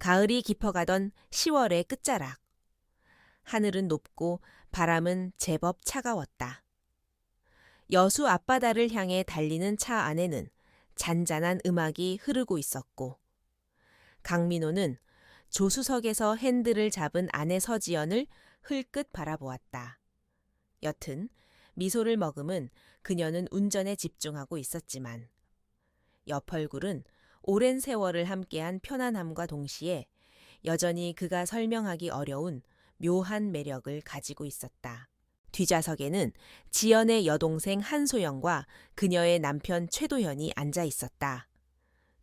가을이 깊어가던 10월의 끝자락. 하늘은 높고 바람은 제법 차가웠다. 여수 앞바다를 향해 달리는 차 안에는 잔잔한 음악이 흐르고 있었고, 강민호는 조수석에서 핸들을 잡은 아내 서지연을 흘끗 바라보았다. 여튼 미소를 머금은 그녀는 운전에 집중하고 있었지만 옆 얼굴은 오랜 세월을 함께한 편안함과 동시에 여전히 그가 설명하기 어려운 묘한 매력을 가지고 있었다. 뒷좌석에는 지연의 여동생 한소영과 그녀의 남편 최도현이 앉아 있었다.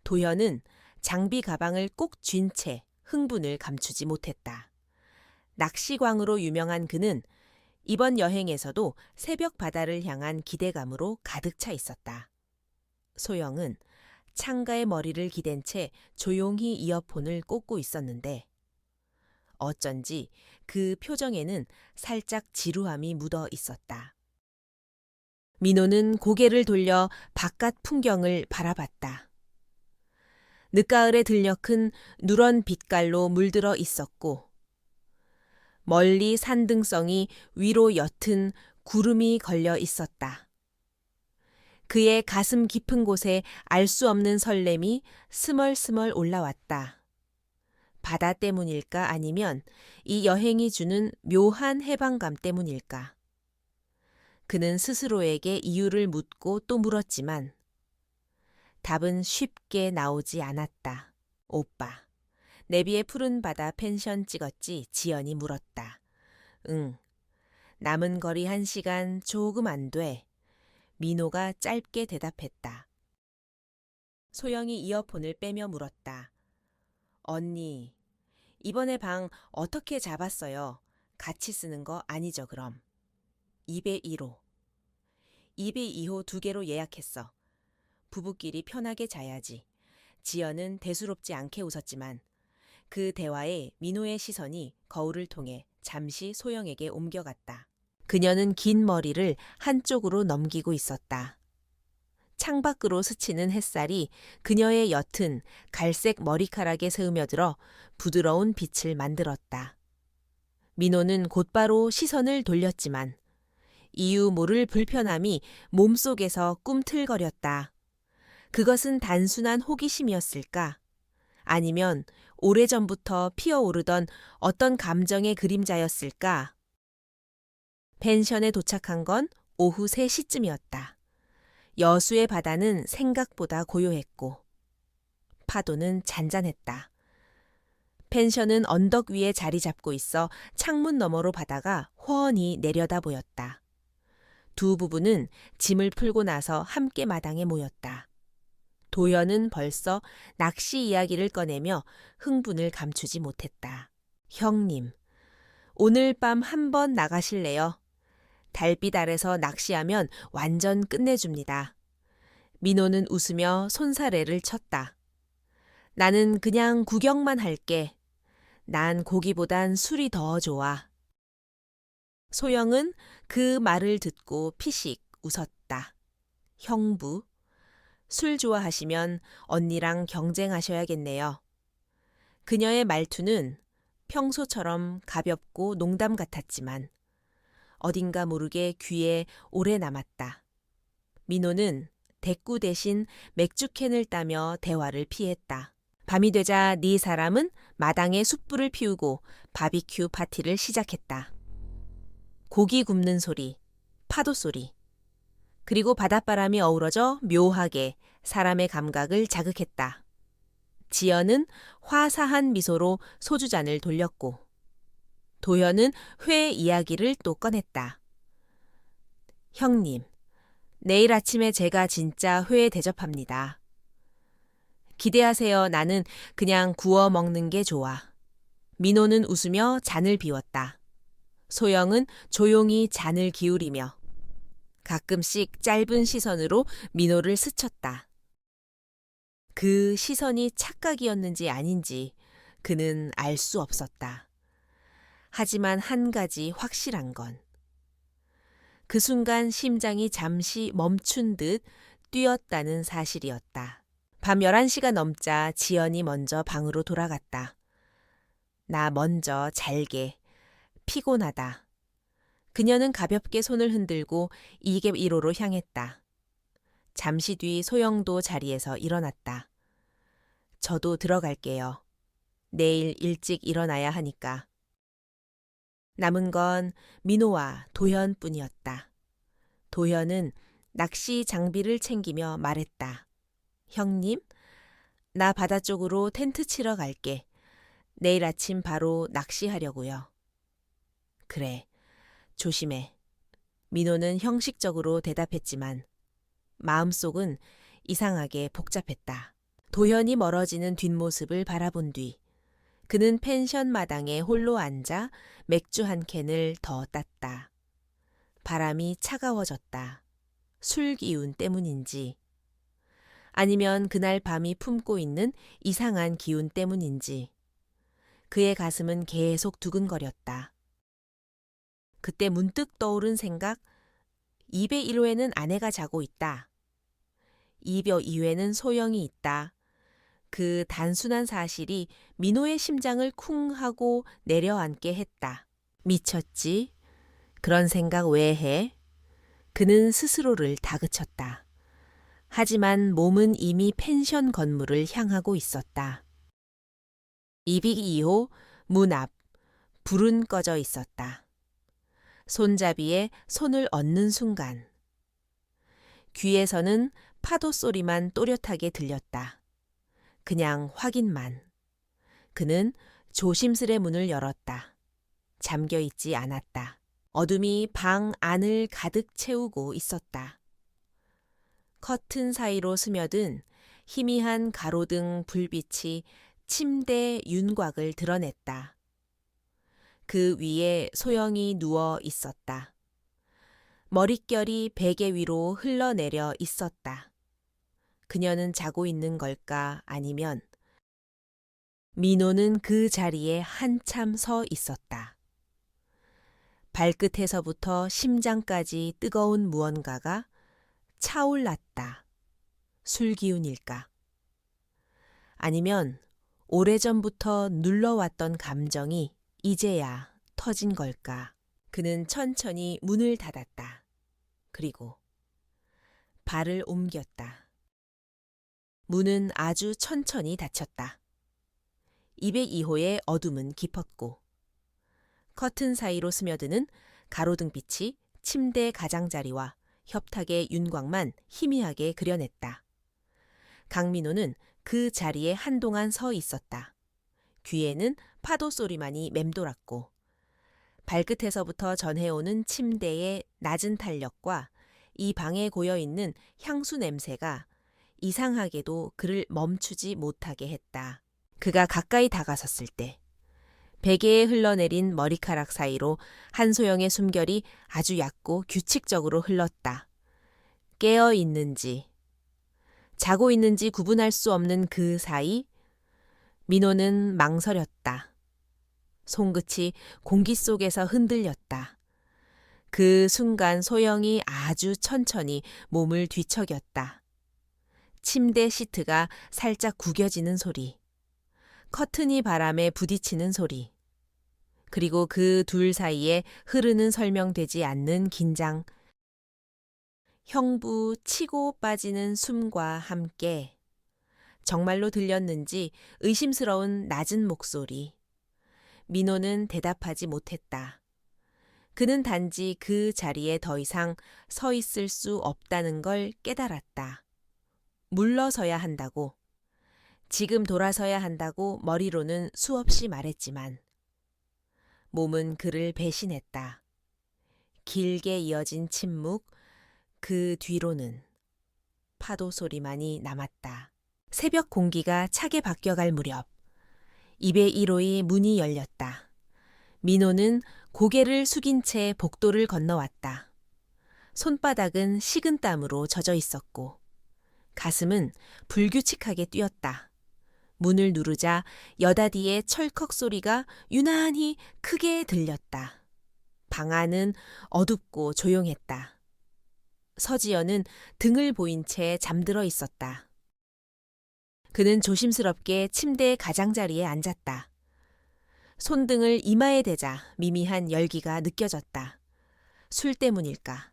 도현은 장비 가방을 꼭 쥔 채 흥분을 감추지 못했다. 낚시광으로 유명한 그는 이번 여행에서도 새벽 바다를 향한 기대감으로 가득 차 있었다. 소영은 창가에 머리를 기댄 채 조용히 이어폰을 꽂고 있었는데 어쩐지 그 표정에는 살짝 지루함이 묻어 있었다. 민호는 고개를 돌려 바깥 풍경을 바라봤다. 늦가을에 들녘은 누런 빛깔로 물들어 있었고 멀리 산등성이 위로 옅은 구름이 걸려 있었다. 그의 가슴 깊은 곳에 알 수 없는 설렘이 스멀스멀 올라왔다. 바다 때문일까 아니면 이 여행이 주는 묘한 해방감 때문일까? 그는 스스로에게 이유를 묻고 또 물었지만 답은 쉽게 나오지 않았다. 오빠, 내비의 푸른 바다 펜션 찍었지? 지연이 물었다. 응. 남은 거리 1시간 조금 안 돼. 민호가 짧게 대답했다. 소영이 이어폰을 빼며 물었다. 언니, 이번에 방 어떻게 잡았어요? 같이 쓰는 거 아니죠 그럼? 202호. 202호 2개로 예약했어. 부부끼리 편하게 자야지. 지연은 대수롭지 않게 웃었지만 그 대화에 민호의 시선이 거울을 통해 잠시 소영에게 옮겨갔다. 그녀는 긴 머리를 한쪽으로 넘기고 있었다. 창밖으로 스치는 햇살이 그녀의 옅은 갈색 머리카락에 스며들어 부드러운 빛을 만들었다. 민호는 곧바로 시선을 돌렸지만 이유 모를 불편함이 몸속에서 꿈틀거렸다. 그것은 단순한 호기심이었을까? 아니면 오래전부터 피어오르던 어떤 감정의 그림자였을까? 펜션에 도착한 건 오후 3시쯤이었다. 여수의 바다는 생각보다 고요했고 파도는 잔잔했다. 펜션은 언덕 위에 자리 잡고 있어 창문 너머로 바다가 훤히 내려다 보였다. 두 부부는 짐을 풀고 나서 함께 마당에 모였다. 도연은 벌써 낚시 이야기를 꺼내며 흥분을 감추지 못했다. 형님, 오늘 밤 한번 나가실래요? 달빛 아래서 낚시하면 완전 끝내줍니다. 민호는 웃으며 손사래를 쳤다. 나는 그냥 구경만 할게. 난 고기보단 술이 더 좋아. 소영은 그 말을 듣고 피식 웃었다. 형부, 술 좋아하시면 언니랑 경쟁하셔야겠네요. 그녀의 말투는 평소처럼 가볍고 농담 같았지만 어딘가 모르게 귀에 오래 남았다. 민호는 대꾸 대신 맥주캔을 따며 대화를 피했다. 밤이 되자 네 사람은 마당에 숯불을 피우고 바비큐 파티를 시작했다. 고기 굽는 소리, 파도 소리, 그리고 바닷바람이 어우러져 묘하게 사람의 감각을 자극했다. 지연은 화사한 미소로 소주잔을 돌렸고 도현은 회 이야기를 또 꺼냈다. 형님, 내일 아침에 제가 진짜 회 대접합니다. 기대하세요. 나는 그냥 구워 먹는 게 좋아. 민호는 웃으며 잔을 비웠다. 소영은 조용히 잔을 기울이며 가끔씩 짧은 시선으로 민호를 스쳤다. 그 시선이 착각이었는지 아닌지 그는 알 수 없었다. 하지만 한 가지 확실한 건 그 순간 심장이 잠시 멈춘 듯 뛰었다는 사실이었다. 밤 11시가 넘자 지연이 먼저 방으로 돌아갔다. 나 먼저 잘게. 피곤하다. 그녀는 가볍게 손을 흔들고 2개 1호로 향했다. 잠시 뒤 소영도 자리에서 일어났다. 저도 들어갈게요. 내일 일찍 일어나야 하니까. 남은 건 민호와 도현뿐이었다. 도현은 낚시 장비를 챙기며 말했다. 형님, 나 바다 쪽으로 텐트 치러 갈게. 내일 아침 바로 낚시하려고요. 그래, 조심해. 민호는 형식적으로 대답했지만 마음속은 이상하게 복잡했다. 도현이 멀어지는 뒷모습을 바라본 뒤 그는 펜션 마당에 홀로 앉아 맥주 한 캔을 더 땄다. 바람이 차가워졌다. 술 기운 때문인지 아니면 그날 밤이 품고 있는 이상한 기운 때문인지 그의 가슴은 계속 두근거렸다. 그때 문득 떠오른 생각, 2배 1호에는 아내가 자고 있다. 2배 2호에는 소영이 있다. 그 단순한 사실이 민호의 심장을 쿵 하고 내려앉게 했다. 미쳤지? 그런 생각 왜 해? 그는 스스로를 다그쳤다. 하지만 몸은 이미 펜션 건물을 향하고 있었다. 2비 2호 문 앞, 불은 꺼져 있었다. 손잡이에 손을 얹는 순간 귀에서는 파도 소리만 또렷하게 들렸다. 그냥 확인만. 그는 조심스레 문을 열었다. 잠겨있지 않았다. 어둠이 방 안을 가득 채우고 있었다. 커튼 사이로 스며든 희미한 가로등 불빛이 침대 윤곽을 드러냈다. 그 위에 소영이 누워 있었다. 머릿결이 베개 위로 흘러내려 있었다. 그녀는 자고 있는 걸까 아니면 민호는 그 자리에 한참 서 있었다. 발끝에서부터 심장까지 뜨거운 무언가가 차올랐다. 술기운일까? 아니면 오래전부터 눌러왔던 감정이 이제야 터진 걸까? 그는 천천히 문을 닫았다. 그리고 발을 옮겼다. 문은 아주 천천히 닫혔다. 202호의 어둠은 깊었고 커튼 사이로 스며드는 가로등빛이 침대 가장자리와 협탁의 윤곽만 희미하게 그려냈다. 강민호는 그 자리에 한동안 서 있었다. 귀에는 파도 소리만이 맴돌았고 발끝에서부터 전해오는 침대의 낮은 탄력과 이 방에 고여있는 향수 냄새가 이상하게도 그를 멈추지 못하게 했다. 그가 가까이 다가섰을 때 베개에 흘러내린 머리카락 사이로 한소영의 숨결이 아주 얕고 규칙적으로 흘렀다. 깨어 있는지, 자고 있는지 구분할 수 없는 그 사이 민호는 망설였다. 손끝이 공기 속에서 흔들렸다. 그 순간 소영이 아주 천천히 몸을 뒤척였다. 침대 시트가 살짝 구겨지는 소리, 커튼이 바람에 부딪히는 소리, 그리고 그 둘 사이에 흐르는 설명되지 않는 긴장, 형부 치고 빠지는 숨과 함께 정말로 들렸는지 의심스러운 낮은 목소리. 민호는 대답하지 못했다. 그는 단지 그 자리에 더 이상 서 있을 수 없다는 걸 깨달았다. 물러서야 한다고, 지금 돌아서야 한다고 머리로는 수없이 말했지만 몸은 그를 배신했다. 길게 이어진 침묵, 그 뒤로는 파도 소리만이 남았다. 새벽 공기가 차게 바뀌어갈 무렵 2배 1호의 문이 열렸다. 민호는 고개를 숙인 채 복도를 건너왔다. 손바닥은 식은땀으로 젖어 있었고 가슴은 불규칙하게 뛰었다. 문을 누르자 여다디의 철컥 소리가 유난히 크게 들렸다. 방 안은 어둡고 조용했다. 서지연은 등을 보인 채 잠들어 있었다. 그는 조심스럽게 침대 가장자리에 앉았다. 손등을 이마에 대자 미미한 열기가 느껴졌다. 술 때문일까?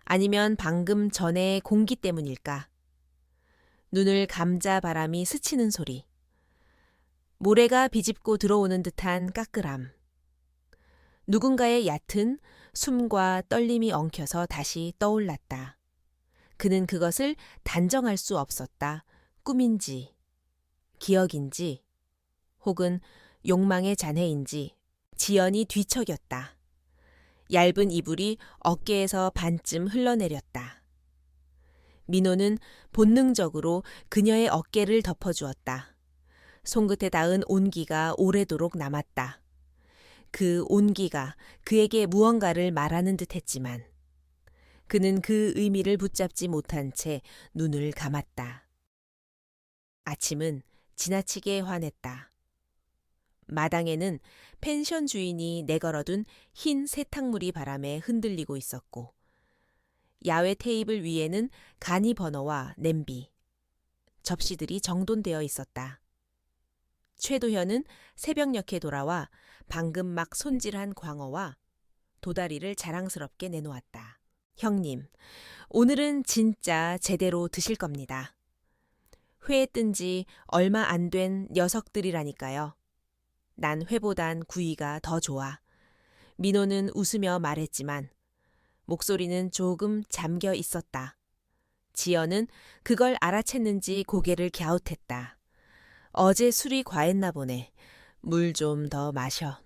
아니면 방금 전의 공기 때문일까? 눈을 감자 바람이 스치는 소리. 모래가 비집고 들어오는 듯한 까끌함. 누군가의 얕은 숨과 떨림이 엉켜서 다시 떠올랐다. 그는 그것을 단정할 수 없었다. 꿈인지, 기억인지, 혹은 욕망의 잔해인지 지연이 뒤척였다. 얇은 이불이 어깨에서 반쯤 흘러내렸다. 민호는 본능적으로 그녀의 어깨를 덮어주었다. 손끝에 닿은 온기가 오래도록 남았다. 그 온기가 그에게 무언가를 말하는 듯했지만 그는 그 의미를 붙잡지 못한 채 눈을 감았다. 아침은 지나치게 환했다. 마당에는 펜션 주인이 내걸어둔 흰 세탁물이 바람에 흔들리고 있었고 야외 테이블 위에는 간이 버너와 냄비, 접시들이 정돈되어 있었다. 최도현은 새벽녘에 돌아와 방금 막 손질한 광어와 도다리를 자랑스럽게 내놓았다. 형님, 오늘은 진짜 제대로 드실 겁니다. 회에 뜬 지 얼마 안 된 녀석들이라니까요. 난 회보단 구이가 더 좋아. 민호는 웃으며 말했지만 목소리는 조금 잠겨 있었다. 지연은 그걸 알아챘는지 고개를 갸웃했다. 어제 술이 과했나 보네. 물 좀 더 마셔.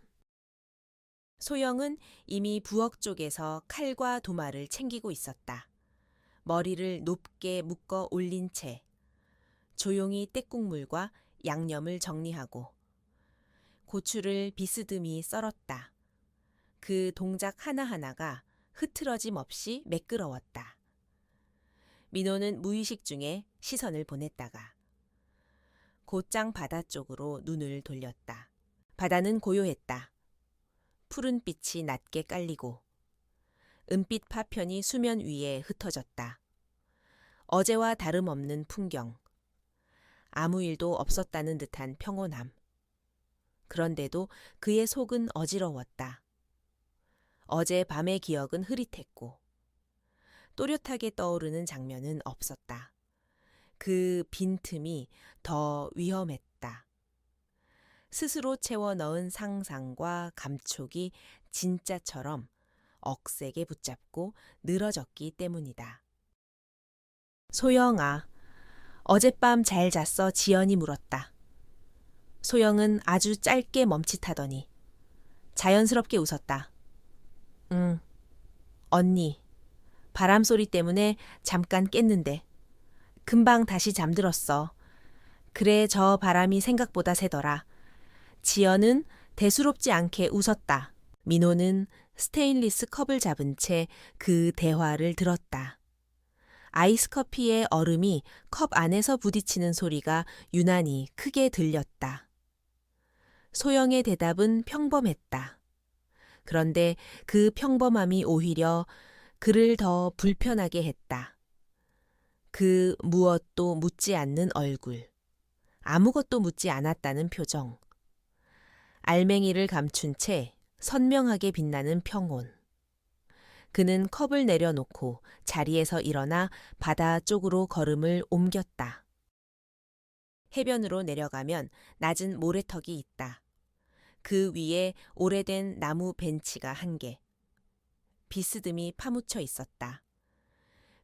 소영은 이미 부엌 쪽에서 칼과 도마를 챙기고 있었다. 머리를 높게 묶어 올린 채 조용히 떼국물과 양념을 정리하고 고추를 비스듬히 썰었다. 그 동작 하나하나가 흐트러짐 없이 매끄러웠다. 민호는 무의식 중에 시선을 보냈다가 곧장 바다 쪽으로 눈을 돌렸다. 바다는 고요했다. 푸른 빛이 낮게 깔리고 은빛 파편이 수면 위에 흩어졌다. 어제와 다름없는 풍경. 아무 일도 없었다는 듯한 평온함. 그런데도 그의 속은 어지러웠다. 어제 밤의 기억은 흐릿했고 또렷하게 떠오르는 장면은 없었다. 그 빈틈이 더 위험했다. 스스로 채워 넣은 상상과 감촉이 진짜처럼 억세게 붙잡고 늘어졌기 때문이다. 소영아, 어젯밤 잘 잤어? 지연이 물었다. 소영은 아주 짧게 멈칫하더니 자연스럽게 웃었다. 응, 언니, 바람소리 때문에 잠깐 깼는데 금방 다시 잠들었어. 그래, 저 바람이 생각보다 세더라. 지연은 대수롭지 않게 웃었다. 민호는 스테인리스 컵을 잡은 채 그 대화를 들었다. 아이스 커피의 얼음이 컵 안에서 부딪히는 소리가 유난히 크게 들렸다. 소영의 대답은 평범했다. 그런데 그 평범함이 오히려 그를 더 불편하게 했다. 그 무엇도 묻지 않는 얼굴, 아무것도 묻지 않았다는 표정, 알맹이를 감춘 채 선명하게 빛나는 평온. 그는 컵을 내려놓고 자리에서 일어나 바다 쪽으로 걸음을 옮겼다. 해변으로 내려가면 낮은 모래턱이 있다. 그 위에 오래된 나무 벤치가 한 개. 비스듬히 파묻혀 있었다.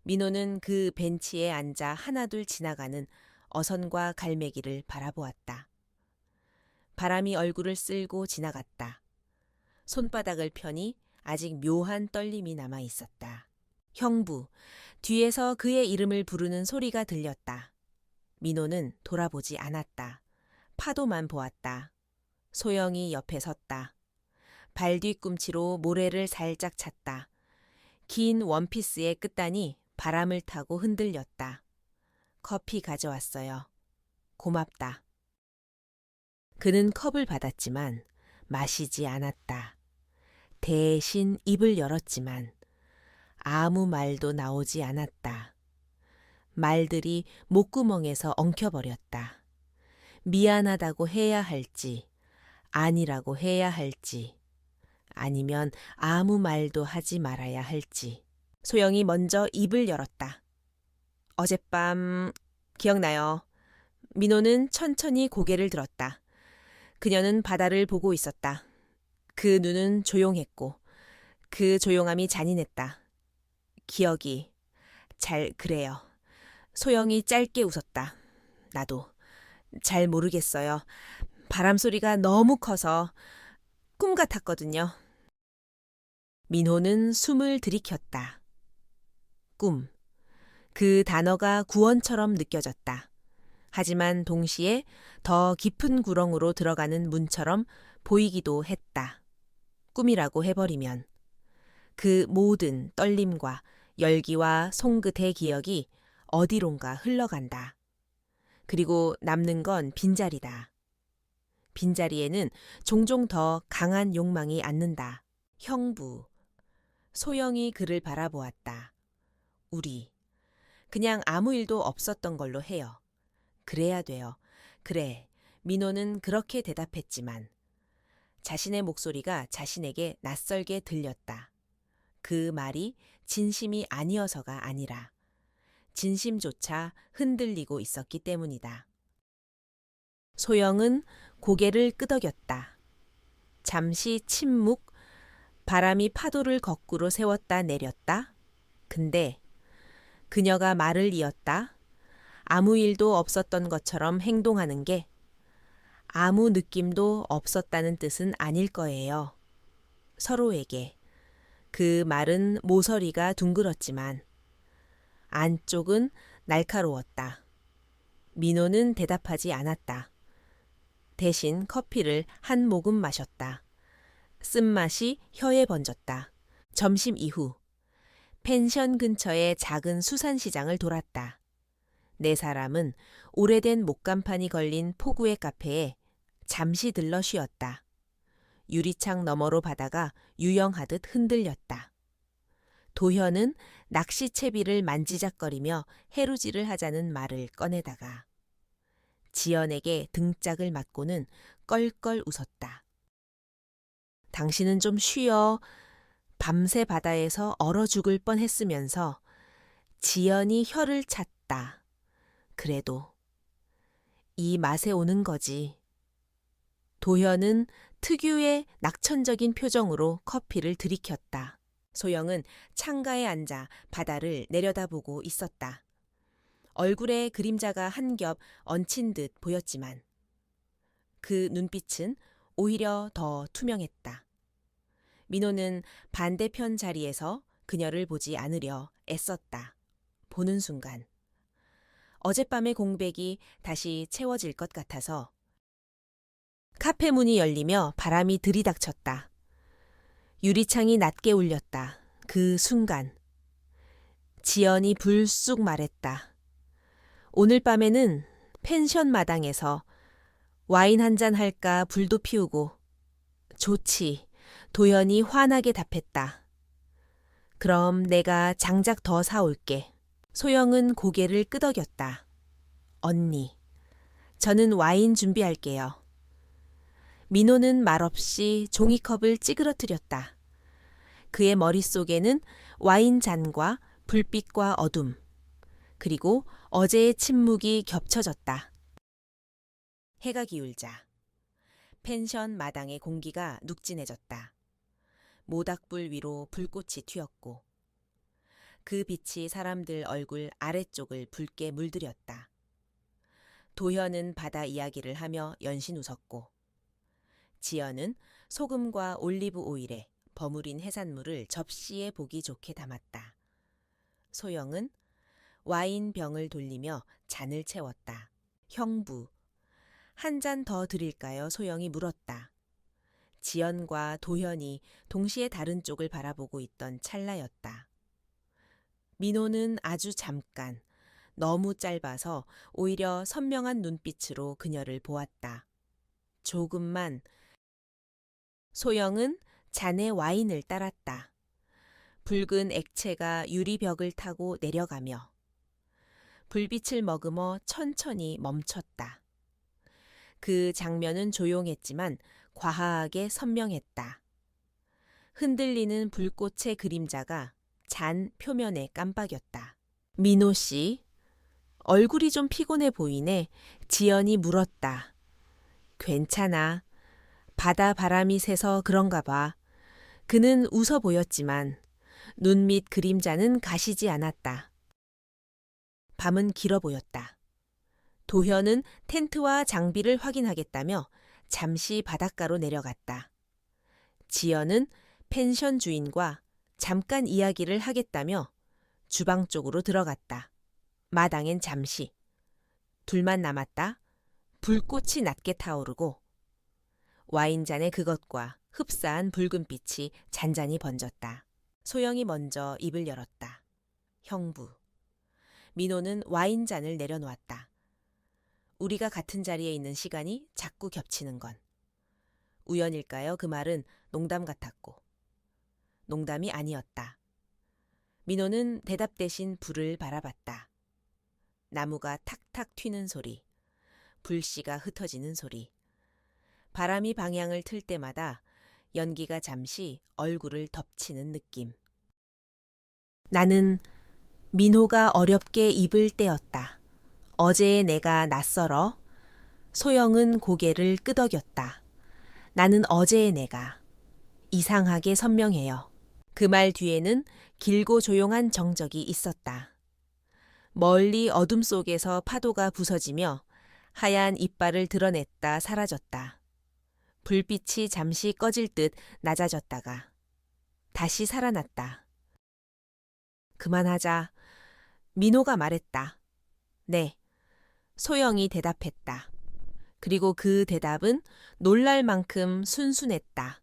민호는 그 벤치에 앉아 하나둘 지나가는 어선과 갈매기를 바라보았다. 바람이 얼굴을 쓸고 지나갔다. 손바닥을 펴니 아직 묘한 떨림이 남아 있었다. 형부, 뒤에서 그의 이름을 부르는 소리가 들렸다. 민호는 돌아보지 않았다. 파도만 보았다. 소영이 옆에 섰다. 발 뒤꿈치로 모래를 살짝 찼다. 긴 원피스의 끝단이 바람을 타고 흔들렸다. 커피 가져왔어요. 고맙다. 그는 컵을 받았지만 마시지 않았다. 대신 입을 열었지만 아무 말도 나오지 않았다. 말들이 목구멍에서 엉켜버렸다. 미안하다고 해야 할지 아니라고 해야 할지, 아니면 아무 말도 하지 말아야 할지. 소영이 먼저 입을 열었다. 어젯밤 기억나요. 민호는 천천히 고개를 들었다. 그녀는 바다를 보고 있었다. 그 눈은 조용했고 그 조용함이 잔인했다. 기억이 잘 그래요. 소영이 짧게 웃었다. 나도 잘 모르겠어요. 바람소리가 너무 커서 꿈 같았거든요. 민호는 숨을 들이켰다. 꿈. 그 단어가 구원처럼 느껴졌다. 하지만 동시에 더 깊은 구렁으로 들어가는 문처럼 보이기도 했다. 꿈이라고 해버리면 그 모든 떨림과 열기와 송긋의 기억이 어디론가 흘러간다. 그리고 남는 건 빈자리다. 빈자리에는 종종 더 강한 욕망이 앉는다. 형부. 소영이 그를 바라보았다. 우리. 그냥 아무 일도 없었던 걸로 해요. 그래야 돼요. 그래. 민호는 그렇게 대답했지만 자신의 목소리가 자신에게 낯설게 들렸다. 그 말이 진심이 아니어서가 아니라 진심조차 흔들리고 있었기 때문이다. 소영은 고개를 끄덕였다. 잠시 침묵, 바람이 파도를 거꾸로 세웠다 내렸다. 근데 그녀가 말을 이었다. 아무 일도 없었던 것처럼 행동하는 게 아무 느낌도 없었다는 뜻은 아닐 거예요. 서로에게. 그 말은 모서리가 둥글었지만 안쪽은 날카로웠다. 민호는 대답하지 않았다. 대신 커피를 한 모금 마셨다. 쓴맛이 혀에 번졌다. 점심 이후 펜션 근처의 작은 수산시장을 돌았다. 네 사람은 오래된 목간판이 걸린 포구의 카페에 잠시 들러 쉬었다. 유리창 너머로 바다가 유영하듯 흔들렸다. 도현은 낚시채비를 만지작거리며 해루질을 하자는 말을 꺼내다가 지연에게 등짝을 맞고는 껄껄 웃었다. 당신은 좀 쉬어. 밤새 바다에서 얼어 죽을 뻔했으면서 지연이 혀를 찼다. 그래도 이 맛에 오는 거지. 도현은 특유의 낙천적인 표정으로 커피를 들이켰다. 소영은 창가에 앉아 바다를 내려다보고 있었다. 얼굴에 그림자가 한 겹 얹힌 듯 보였지만 그 눈빛은 오히려 더 투명했다. 민호는 반대편 자리에서 그녀를 보지 않으려 애썼다. 보는 순간 어젯밤의 공백이 다시 채워질 것 같아서 카페 문이 열리며 바람이 들이닥쳤다. 유리창이 낮게 울렸다. 그 순간 지연이 불쑥 말했다. 오늘 밤에는 펜션 마당에서 와인 한잔 할까 불도 피우고. 좋지. 도연이 환하게 답했다. 그럼 내가 장작 더 사올게. 소영은 고개를 끄덕였다. 언니, 저는 와인 준비할게요. 민호는 말없이 종이컵을 찌그러뜨렸다. 그의 머릿속에는 와인 잔과 불빛과 어둠, 그리고 어제의 침묵이 겹쳐졌다. 해가 기울자 펜션 마당의 공기가 눅진해졌다. 모닥불 위로 불꽃이 튀었고 그 빛이 사람들 얼굴 아래쪽을 붉게 물들였다. 도현은 바다 이야기를 하며 연신 웃었고 지연은 소금과 올리브 오일에 버무린 해산물을 접시에 보기 좋게 담았다. 소영은 와인 병을 돌리며 잔을 채웠다. 형부, 한 잔 더 드릴까요? 소영이 물었다. 지연과 도현이 동시에 다른 쪽을 바라보고 있던 찰나였다. 민호는 아주 잠깐, 너무 짧아서 오히려 선명한 눈빛으로 그녀를 보았다. 조금만. 소영은 잔에 와인을 따랐다. 붉은 액체가 유리벽을 타고 내려가며 불빛을 머금어 천천히 멈췄다. 그 장면은 조용했지만 과하게 선명했다. 흔들리는 불꽃의 그림자가 잔 표면에 깜빡였다. 민호 씨, 얼굴이 좀 피곤해 보이네. 지연이 물었다. 괜찮아. 바다 바람이 세서 그런가 봐. 그는 웃어 보였지만 눈 밑 그림자는 가시지 않았다. 밤은 길어 보였다. 도현은 텐트와 장비를 확인하겠다며 잠시 바닷가로 내려갔다. 지연은 펜션 주인과 잠깐 이야기를 하겠다며 주방 쪽으로 들어갔다. 마당엔 잠시. 둘만 남았다. 불꽃이 낮게 타오르고 와인잔에 그것과 흡사한 붉은빛이 잔잔히 번졌다. 소영이 먼저 입을 열었다. 형부. 민호는 와인잔을 내려놓았다. 우리가 같은 자리에 있는 시간이 자꾸 겹치는 건. 우연일까요? 그 말은 농담 같았고. 농담이 아니었다. 민호는 대답 대신 불을 바라봤다. 나무가 탁탁 튀는 소리, 불씨가 흩어지는 소리. 바람이 방향을 틀 때마다 연기가 잠시 얼굴을 덮치는 느낌. 나는 민호가 어렵게 입을 떼었다. 어제의 내가 낯설어. 소영은 고개를 끄덕였다. 나는 어제의 내가 이상하게 선명해요. 그 말 뒤에는 길고 조용한 정적이 있었다. 멀리 어둠 속에서 파도가 부서지며 하얀 이빨을 드러냈다 사라졌다. 불빛이 잠시 꺼질 듯 낮아졌다가 다시 살아났다. 그만하자. 민호가 말했다. 네. 소영이 대답했다. 그리고 그 대답은 놀랄 만큼 순순했다.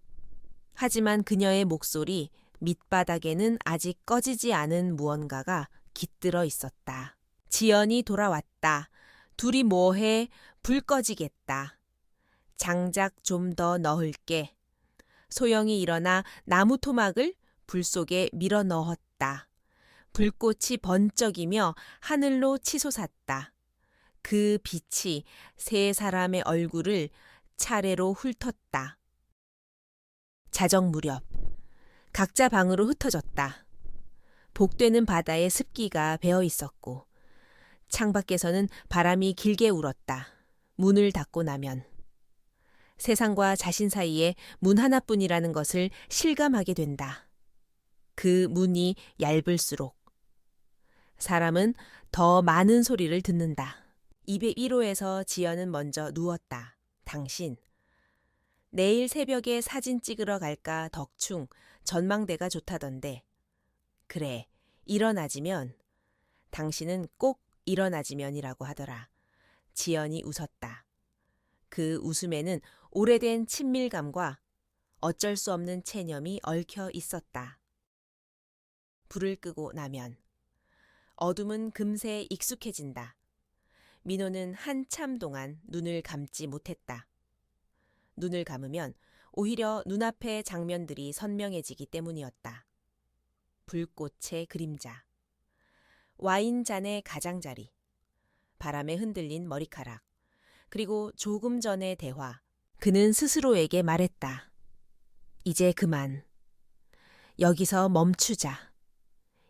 하지만 그녀의 목소리 밑바닥에는 아직 꺼지지 않은 무언가가 깃들어 있었다. 지연이 돌아왔다. 둘이 뭐해? 불 꺼지겠다. 장작 좀 더 넣을게. 소영이 일어나 나무 토막을 불 속에 밀어 넣었다. 불꽃이 번쩍이며 하늘로 치솟았다. 그 빛이 세 사람의 얼굴을 차례로 훑었다. 자정 무렵 각자 방으로 흩어졌다. 복되는 바다에 습기가 배어 있었고 창밖에서는 바람이 길게 울었다. 문을 닫고 나면 세상과 자신 사이에 문 하나뿐이라는 것을 실감하게 된다. 그 문이 얇을수록 사람은 더 많은 소리를 듣는다. 201호에서 지연은 먼저 누웠다. 당신. 내일 새벽에 사진 찍으러 갈까 덕충 전망대가 좋다던데. 그래, 일어나지면. 당신은 꼭 일어나지면이라고 하더라. 지연이 웃었다. 그 웃음에는 오래된 친밀감과 어쩔 수 없는 체념이 얽혀 있었다. 불을 끄고 나면 어둠은 금세 익숙해진다. 민호는 한참 동안 눈을 감지 못했다. 눈을 감으면 오히려 눈앞의 장면들이 선명해지기 때문이었다. 불꽃의 그림자, 와인잔의 가장자리, 바람에 흔들린 머리카락, 그리고 조금 전의 대화. 그는 스스로에게 말했다. 이제 그만. 여기서 멈추자.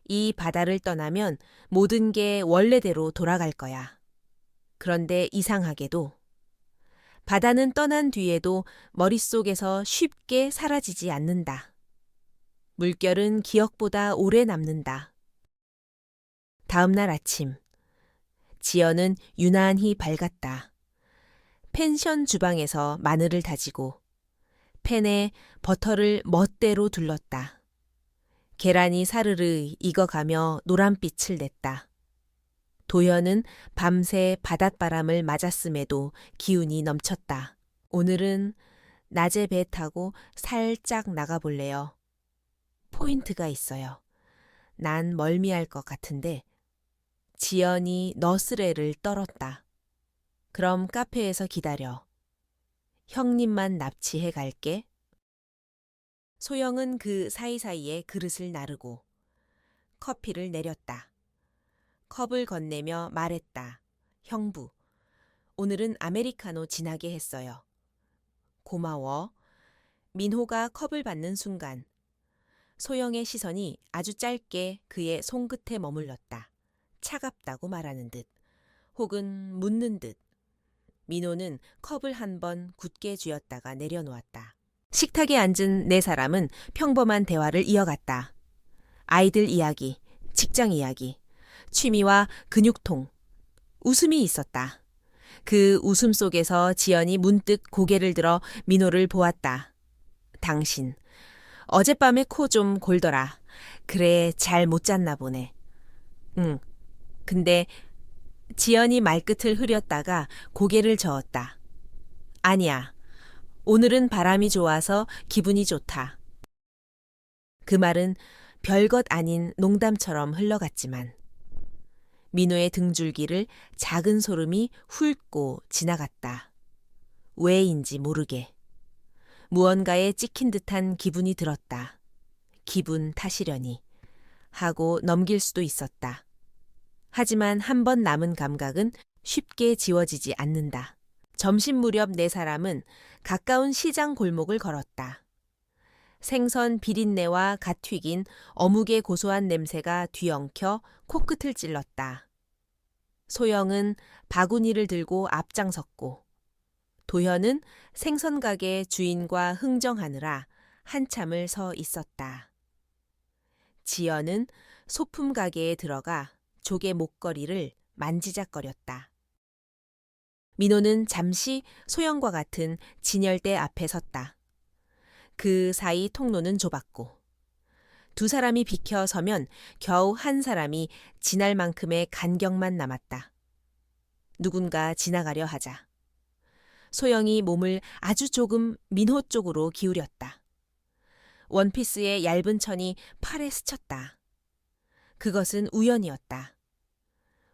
이 바다를 떠나면 모든 게 원래대로 돌아갈 거야. 그런데 이상하게도 바다는 떠난 뒤에도 머릿속에서 쉽게 사라지지 않는다. 물결은 기억보다 오래 남는다. 다음 날 아침, 지연은 유난히 밝았다. 펜션 주방에서 마늘을 다지고 팬에 버터를 멋대로 둘렀다. 계란이 사르르 익어가며 노란빛을 냈다. 도현은 밤새 바닷바람을 맞았음에도 기운이 넘쳤다. 오늘은 낮에 배 타고 살짝 나가볼래요. 포인트가 있어요. 난 멀미할 것 같은데. 지연이 너스레를 떨었다. 그럼 카페에서 기다려. 형님만 납치해 갈게. 소영은 그 사이사이에 그릇을 나르고 커피를 내렸다. 컵을 건네며 말했다. 형부, 오늘은 아메리카노 진하게 했어요. 고마워. 민호가 컵을 받는 순간 소영의 시선이 아주 짧게 그의 손끝에 머물렀다. 차갑다고 말하는 듯, 혹은 묻는 듯. 민호는 컵을 한 번 굳게 쥐었다가 내려놓았다. 식탁에 앉은 네 사람은 평범한 대화를 이어갔다. 아이들 이야기, 직장 이야기, 취미와 근육통, 웃음이 있었다. 그 웃음 속에서 지연이 문득 고개를 들어 민호를 보았다. 당신, 어젯밤에 코 좀 골더라. 그래, 잘 못 잤나 보네. 응, 근데 지연이 말끝을 흐렸다가 고개를 저었다. 아니야, 오늘은 바람이 좋아서 기분이 좋다. 그 말은 별것 아닌 농담처럼 흘러갔지만 민호의 등줄기를 작은 소름이 훑고 지나갔다. 왜인지 모르게. 무언가에 찍힌 듯한 기분이 들었다. 기분 탓이려니 하고 넘길 수도 있었다. 하지만 한 번 남은 감각은 쉽게 지워지지 않는다. 점심 무렵 네 사람은 가까운 시장 골목을 걸었다. 생선 비린내와 갓 튀긴 어묵의 고소한 냄새가 뒤엉켜 코끝을 찔렀다. 소영은 바구니를 들고 앞장섰고 도현은 생선 가게 주인과 흥정하느라 한참을 서 있었다. 지연은 소품 가게에 들어가 조개 목걸이를 만지작거렸다. 민호는 잠시 소영과 같은 진열대 앞에 섰다. 그 사이 통로는 좁았고 두 사람이 비켜 서면 겨우 한 사람이 지날 만큼의 간격만 남았다. 누군가 지나가려 하자. 소영이 몸을 아주 조금 민호 쪽으로 기울였다. 원피스의 얇은 천이 팔에 스쳤다. 그것은 우연이었다.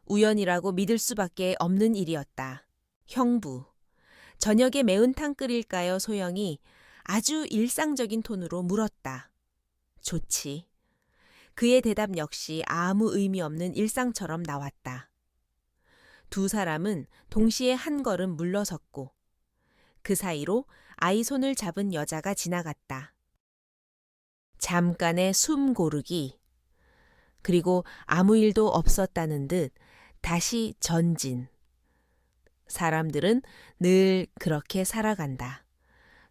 우연이라고 믿을 수밖에 없는 일이었다. 형부, 저녁에 매운탕 끓일까요? 소영이 아주 일상적인 톤으로 물었다. 좋지. 그의 대답 역시 아무 의미 없는 일상처럼 나왔다. 두 사람은 동시에 한 걸음 물러섰고 그 사이로 아이 손을 잡은 여자가 지나갔다. 잠깐의 숨 고르기, 그리고 아무 일도 없었다는 듯 다시 전진. 사람들은 늘 그렇게 살아간다.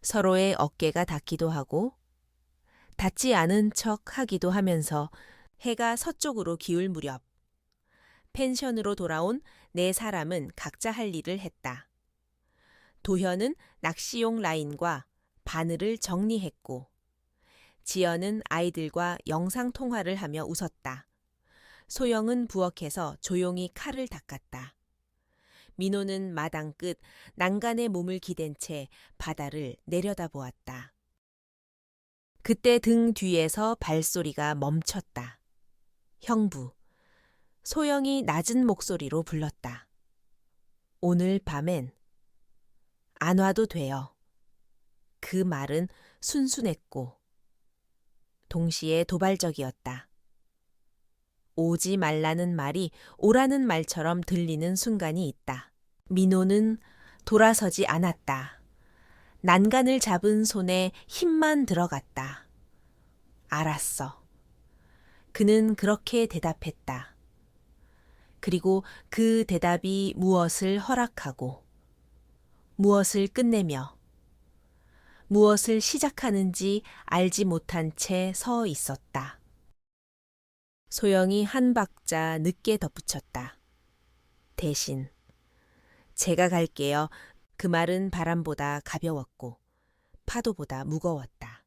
서로의 어깨가 닿기도 하고 닿지 않은 척 하기도 하면서 해가 서쪽으로 기울 무렵 펜션으로 돌아온 네 사람은 각자 할 일을 했다. 도현은 낚시용 라인과 바늘을 정리했고 지연은 아이들과 영상통화를 하며 웃었다. 소영은 부엌에서 조용히 칼을 닦았다. 민호는 마당 끝 난간에 몸을 기댄 채 바다를 내려다보았다. 그때 등 뒤에서 발소리가 멈췄다. 형부, 소영이 낮은 목소리로 불렀다. 오늘 밤엔 안 와도 돼요. 그 말은 순순했고 동시에 도발적이었다. 오지 말라는 말이 오라는 말처럼 들리는 순간이 있다. 민호는 돌아서지 않았다. 난간을 잡은 손에 힘만 들어갔다. 알았어. 그는 그렇게 대답했다. 그리고 그 대답이 무엇을 허락하고 무엇을 끝내며 무엇을 시작하는지 알지 못한 채 서 있었다. 소영이 한 박자 늦게 덧붙였다. 대신 제가 갈게요. 그 말은 바람보다 가벼웠고 파도보다 무거웠다.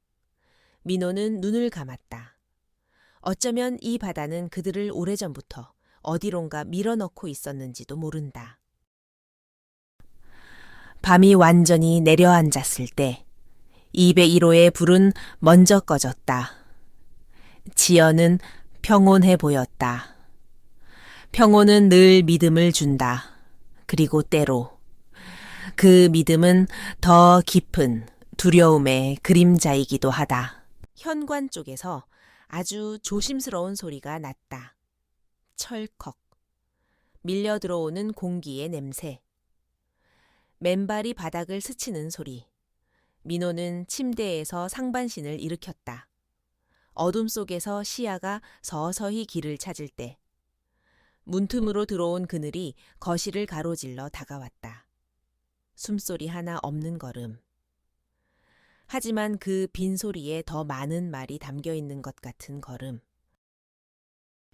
민호는 눈을 감았다. 어쩌면 이 바다는 그들을 오래전부터 어디론가 밀어넣고 있었는지도 모른다. 밤이 완전히 내려앉았을 때 201호의 불은 먼저 꺼졌다. 지연은 평온해 보였다. 평온은 늘 믿음을 준다. 그리고 때로 그 믿음은 더 깊은 두려움의 그림자이기도 하다. 현관 쪽에서 아주 조심스러운 소리가 났다. 철컥. 밀려 들어오는 공기의 냄새. 맨발이 바닥을 스치는 소리. 민호는 침대에서 상반신을 일으켰다. 어둠 속에서 시야가 서서히 길을 찾을 때 문틈으로 들어온 그늘이 거실을 가로질러 다가왔다. 숨소리 하나 없는 걸음. 하지만 그 빈소리에 더 많은 말이 담겨 있는 것 같은 걸음.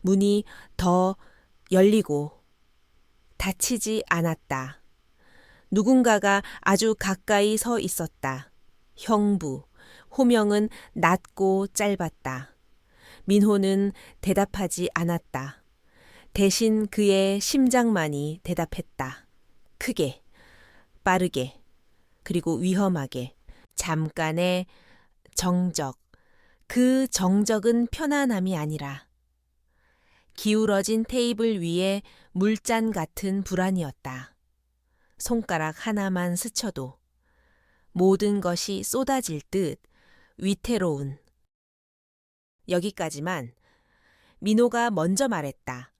문이 더 열리고 닫히지 않았다. 누군가가 아주 가까이 서 있었다. 형부, 호명은 낮고 짧았다. 민호는 대답하지 않았다. 대신 그의 심장만이 대답했다. 크게, 빠르게, 그리고 위험하게. 잠깐의 정적. 그 정적은 편안함이 아니라 기울어진 테이블 위에 물잔 같은 불안이었다. 손가락 하나만 스쳐도 모든 것이 쏟아질 듯 위태로운. 여기까지만. 민호가 먼저 말했다.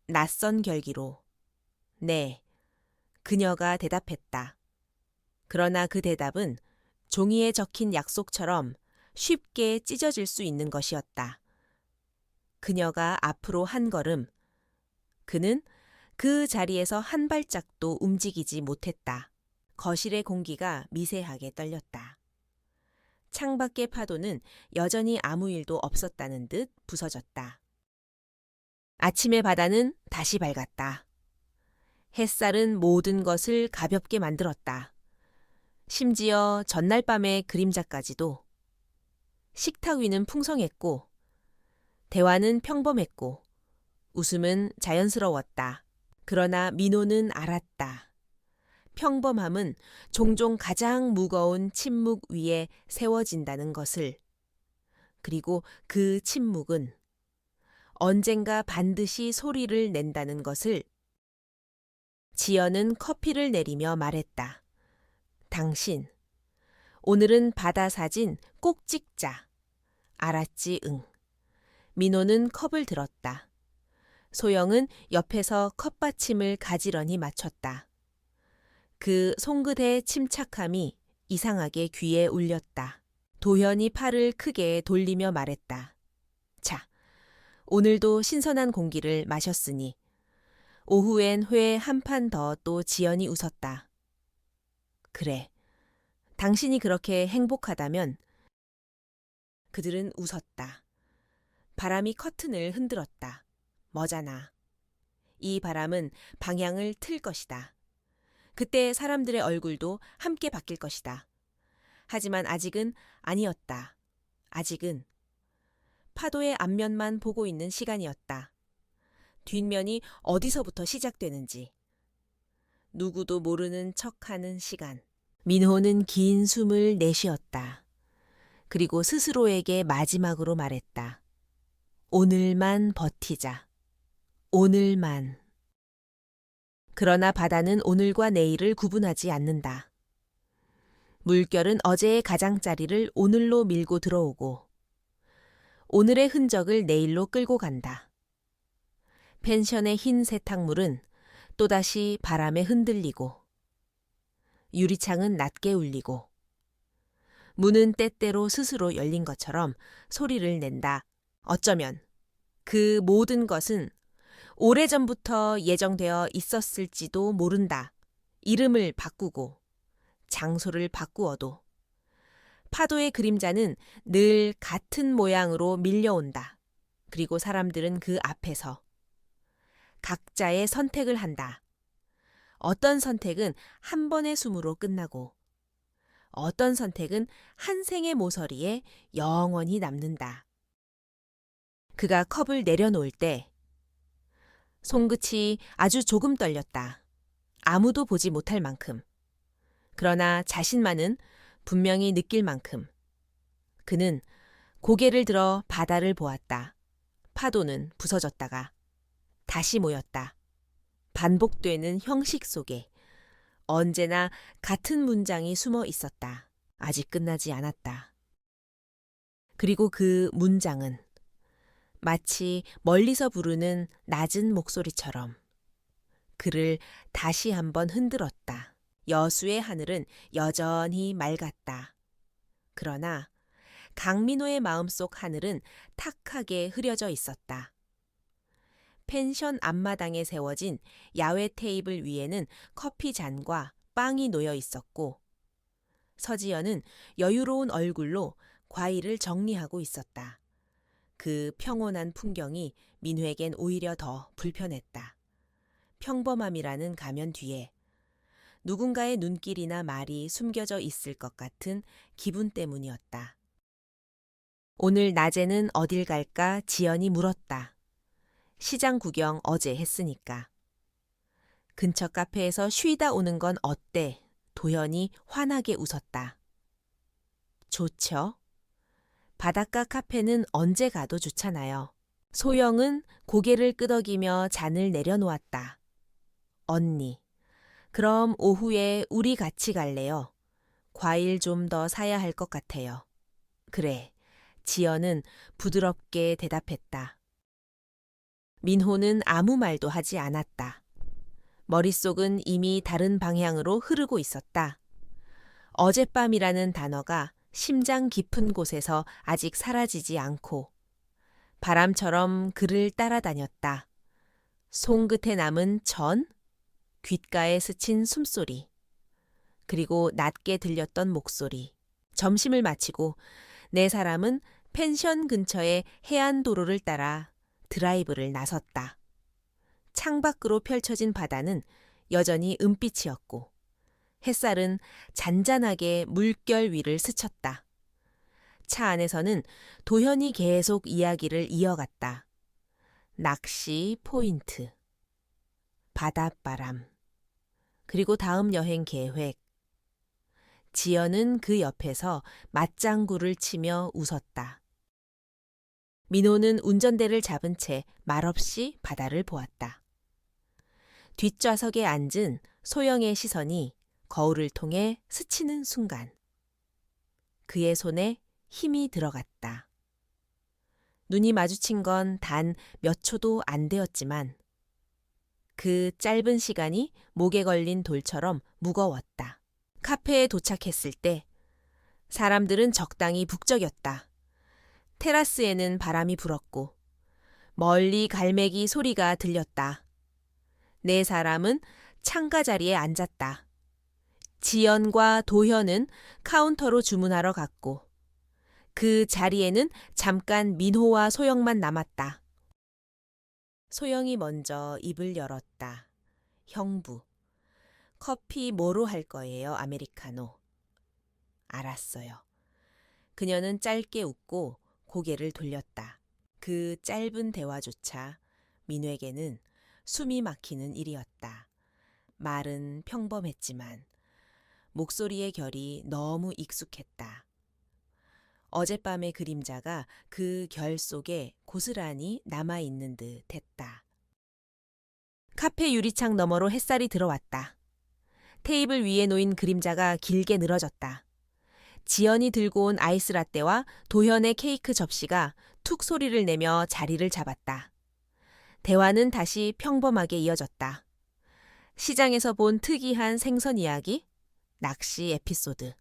낯선 결기로. 네. 그녀가 대답했다. 그러나 그 대답은 종이에 적힌 약속처럼 쉽게 찢어질 수 있는 것이었다. 그녀가 앞으로 한 걸음. 그는 그 자리에서 한 발짝도 움직이지 못했다. 거실의 공기가 미세하게 떨렸다. 창밖의 파도는 여전히 아무 일도 없었다는 듯 부서졌다. 아침의 바다는 다시 밝았다. 햇살은 모든 것을 가볍게 만들었다. 심지어 전날 밤의 그림자까지도. 식탁 위는 풍성했고 대화는 평범했고 웃음은 자연스러웠다. 그러나 민호는 알았다. 평범함은 종종 가장 무거운 침묵 위에 세워진다는 것을. 그리고 그 침묵은 언젠가 반드시 소리를 낸다는 것을. 지연은 커피를 내리며 말했다. 당신, 오늘은 바다 사진 꼭 찍자. 알았지, 응. 민호는 컵을 들었다. 소영은 옆에서 컵받침을 가지런히 맞췄다. 그 송긋의 침착함이 이상하게 귀에 울렸다. 도현이 팔을 크게 돌리며 말했다. 자, 오늘도 신선한 공기를 마셨으니. 오후엔 회 한 판 더. 또 지연이 웃었다. 그래, 당신이 그렇게 행복하다면. 그들은 웃었다. 바람이 커튼을 흔들었다. 머잖아. 이 바람은 방향을 틀 것이다. 그때 사람들의 얼굴도 함께 바뀔 것이다. 하지만 아직은 아니었다. 아직은 파도의 앞면만 보고 있는 시간이었다. 뒷면이 어디서부터 시작되는지. 누구도 모르는 척하는 시간. 민호는 긴 숨을 내쉬었다. 그리고 스스로에게 마지막으로 말했다. 오늘만 버티자. 오늘만. 그러나 바다는 오늘과 내일을 구분하지 않는다. 물결은 어제의 가장자리를 오늘로 밀고 들어오고 오늘의 흔적을 내일로 끌고 간다. 펜션의 흰 세탁물은 또다시 바람에 흔들리고 유리창은 낮게 울리고 문은 때때로 스스로 열린 것처럼 소리를 낸다. 어쩌면 그 모든 것은 오래전부터 예정되어 있었을지도 모른다. 이름을 바꾸고 장소를 바꾸어도 파도의 그림자는 늘 같은 모양으로 밀려온다. 그리고 사람들은 그 앞에서 각자의 선택을 한다. 어떤 선택은 한 번의 숨으로 끝나고 어떤 선택은 한 생의 모서리에 영원히 남는다. 그가 컵을 내려놓을 때 손끝이 아주 조금 떨렸다. 아무도 보지 못할 만큼. 그러나 자신만은 분명히 느낄 만큼. 그는 고개를 들어 바다를 보았다. 파도는 부서졌다가 다시 모였다. 반복되는 형식 속에 언제나 같은 문장이 숨어 있었다. 아직 끝나지 않았다. 그리고 그 문장은 마치 멀리서 부르는 낮은 목소리처럼 그를 다시 한번 흔들었다. 여수의 하늘은 여전히 맑았다. 그러나 강민호의 마음속 하늘은 탁하게 흐려져 있었다. 펜션 앞마당에 세워진 야외 테이블 위에는 커피 잔과 빵이 놓여 있었고 서지연은 여유로운 얼굴로 과일을 정리하고 있었다. 그 평온한 풍경이 민호에겐 오히려 더 불편했다. 평범함이라는 가면 뒤에 누군가의 눈길이나 말이 숨겨져 있을 것 같은 기분 때문이었다. 오늘 낮에는 어딜 갈까 지연이 물었다. 시장 구경 어제 했으니까. 근처 카페에서 쉬다 오는 건 어때? 도연이 환하게 웃었다. 좋죠. 바닷가 카페는 언제 가도 좋잖아요. 소영은 고개를 끄덕이며 잔을 내려놓았다. 언니, 그럼 오후에 우리 같이 갈래요? 과일 좀 더 사야 할 것 같아요. 그래, 지연은 부드럽게 대답했다. 민호는 아무 말도 하지 않았다. 머릿속은 이미 다른 방향으로 흐르고 있었다. 어젯밤이라는 단어가 심장 깊은 곳에서 아직 사라지지 않고 바람처럼 그를 따라다녔다. 손끝에 남은 전, 귓가에 스친 숨소리, 그리고 낮게 들렸던 목소리. 점심을 마치고 네 사람은 펜션 근처의 해안도로를 따라 드라이브를 나섰다. 창밖으로 펼쳐진 바다는 여전히 은빛이었고 햇살은 잔잔하게 물결 위를 스쳤다. 차 안에서는 도현이 계속 이야기를 이어갔다. 낚시 포인트, 바닷바람, 그리고 다음 여행 계획. 지연은 그 옆에서 맞장구를 치며 웃었다. 민호는 운전대를 잡은 채 말없이 바다를 보았다. 뒷좌석에 앉은 소영의 시선이 거울을 통해 스치는 순간 그의 손에 힘이 들어갔다. 눈이 마주친 건 단 몇 초도 안 되었지만 그 짧은 시간이 목에 걸린 돌처럼 무거웠다. 카페에 도착했을 때 사람들은 적당히 북적였다. 테라스에는 바람이 불었고 멀리 갈매기 소리가 들렸다. 네 사람은 창가 자리에 앉았다. 지연과 도현은 카운터로 주문하러 갔고 그 자리에는 잠깐 민호와 소영만 남았다. 소영이 먼저 입을 열었다. 형부, 커피 뭐로 할 거예요, 아메리카노? 알았어요. 그녀는 짧게 웃고 고개를 돌렸다. 그 짧은 대화조차 민호에게는 숨이 막히는 일이었다. 말은 평범했지만 목소리의 결이 너무 익숙했다. 어젯밤의 그림자가 그 결 속에 고스란히 남아있는 듯 했다. 카페 유리창 너머로 햇살이 들어왔다. 테이블 위에 놓인 그림자가 길게 늘어졌다. 지연이 들고 온 아이스라떼와 도현의 케이크 접시가 툭 소리를 내며 자리를 잡았다. 대화는 다시 평범하게 이어졌다. 시장에서 본 특이한 생선 이야기, 낚시 에피소드,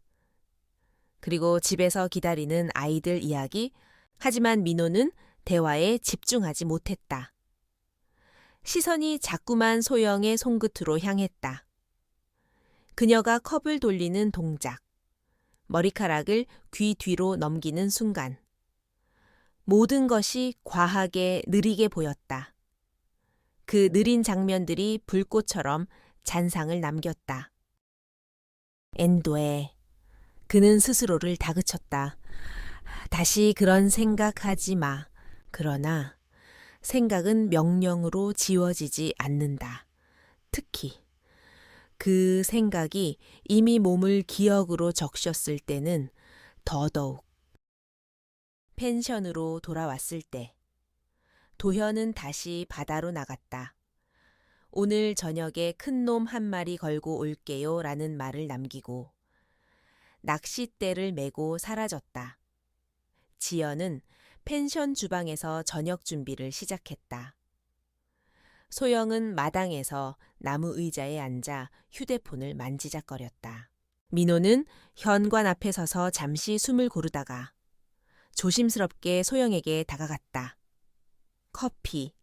그리고 집에서 기다리는 아이들 이야기. 하지만 민호는 대화에 집중하지 못했다. 시선이 자꾸만 소영의 손끝으로 향했다. 그녀가 컵을 돌리는 동작, 머리카락을 귀 뒤로 넘기는 순간 모든 것이 과하게 느리게 보였다. 그 느린 장면들이 불꽃처럼 잔상을 남겼다. 엔도에 그는 스스로를 다그쳤다. 다시 그런 생각하지 마. 그러나 생각은 명령으로 지워지지 않는다. 특히 그 생각이 이미 몸을 기억으로 적셨을 때는 더더욱. 펜션으로 돌아왔을 때 도현은 다시 바다로 나갔다. 오늘 저녁에 큰 놈 한 마리 걸고 올게요 라는 말을 남기고 낚싯대를 메고 사라졌다. 지연은 펜션 주방에서 저녁 준비를 시작했다. 소영은 마당에서 나무 의자에 앉아 휴대폰을 만지작거렸다. 민호는 현관 앞에 서서 잠시 숨을 고르다가 조심스럽게 소영에게 다가갔다. 커피.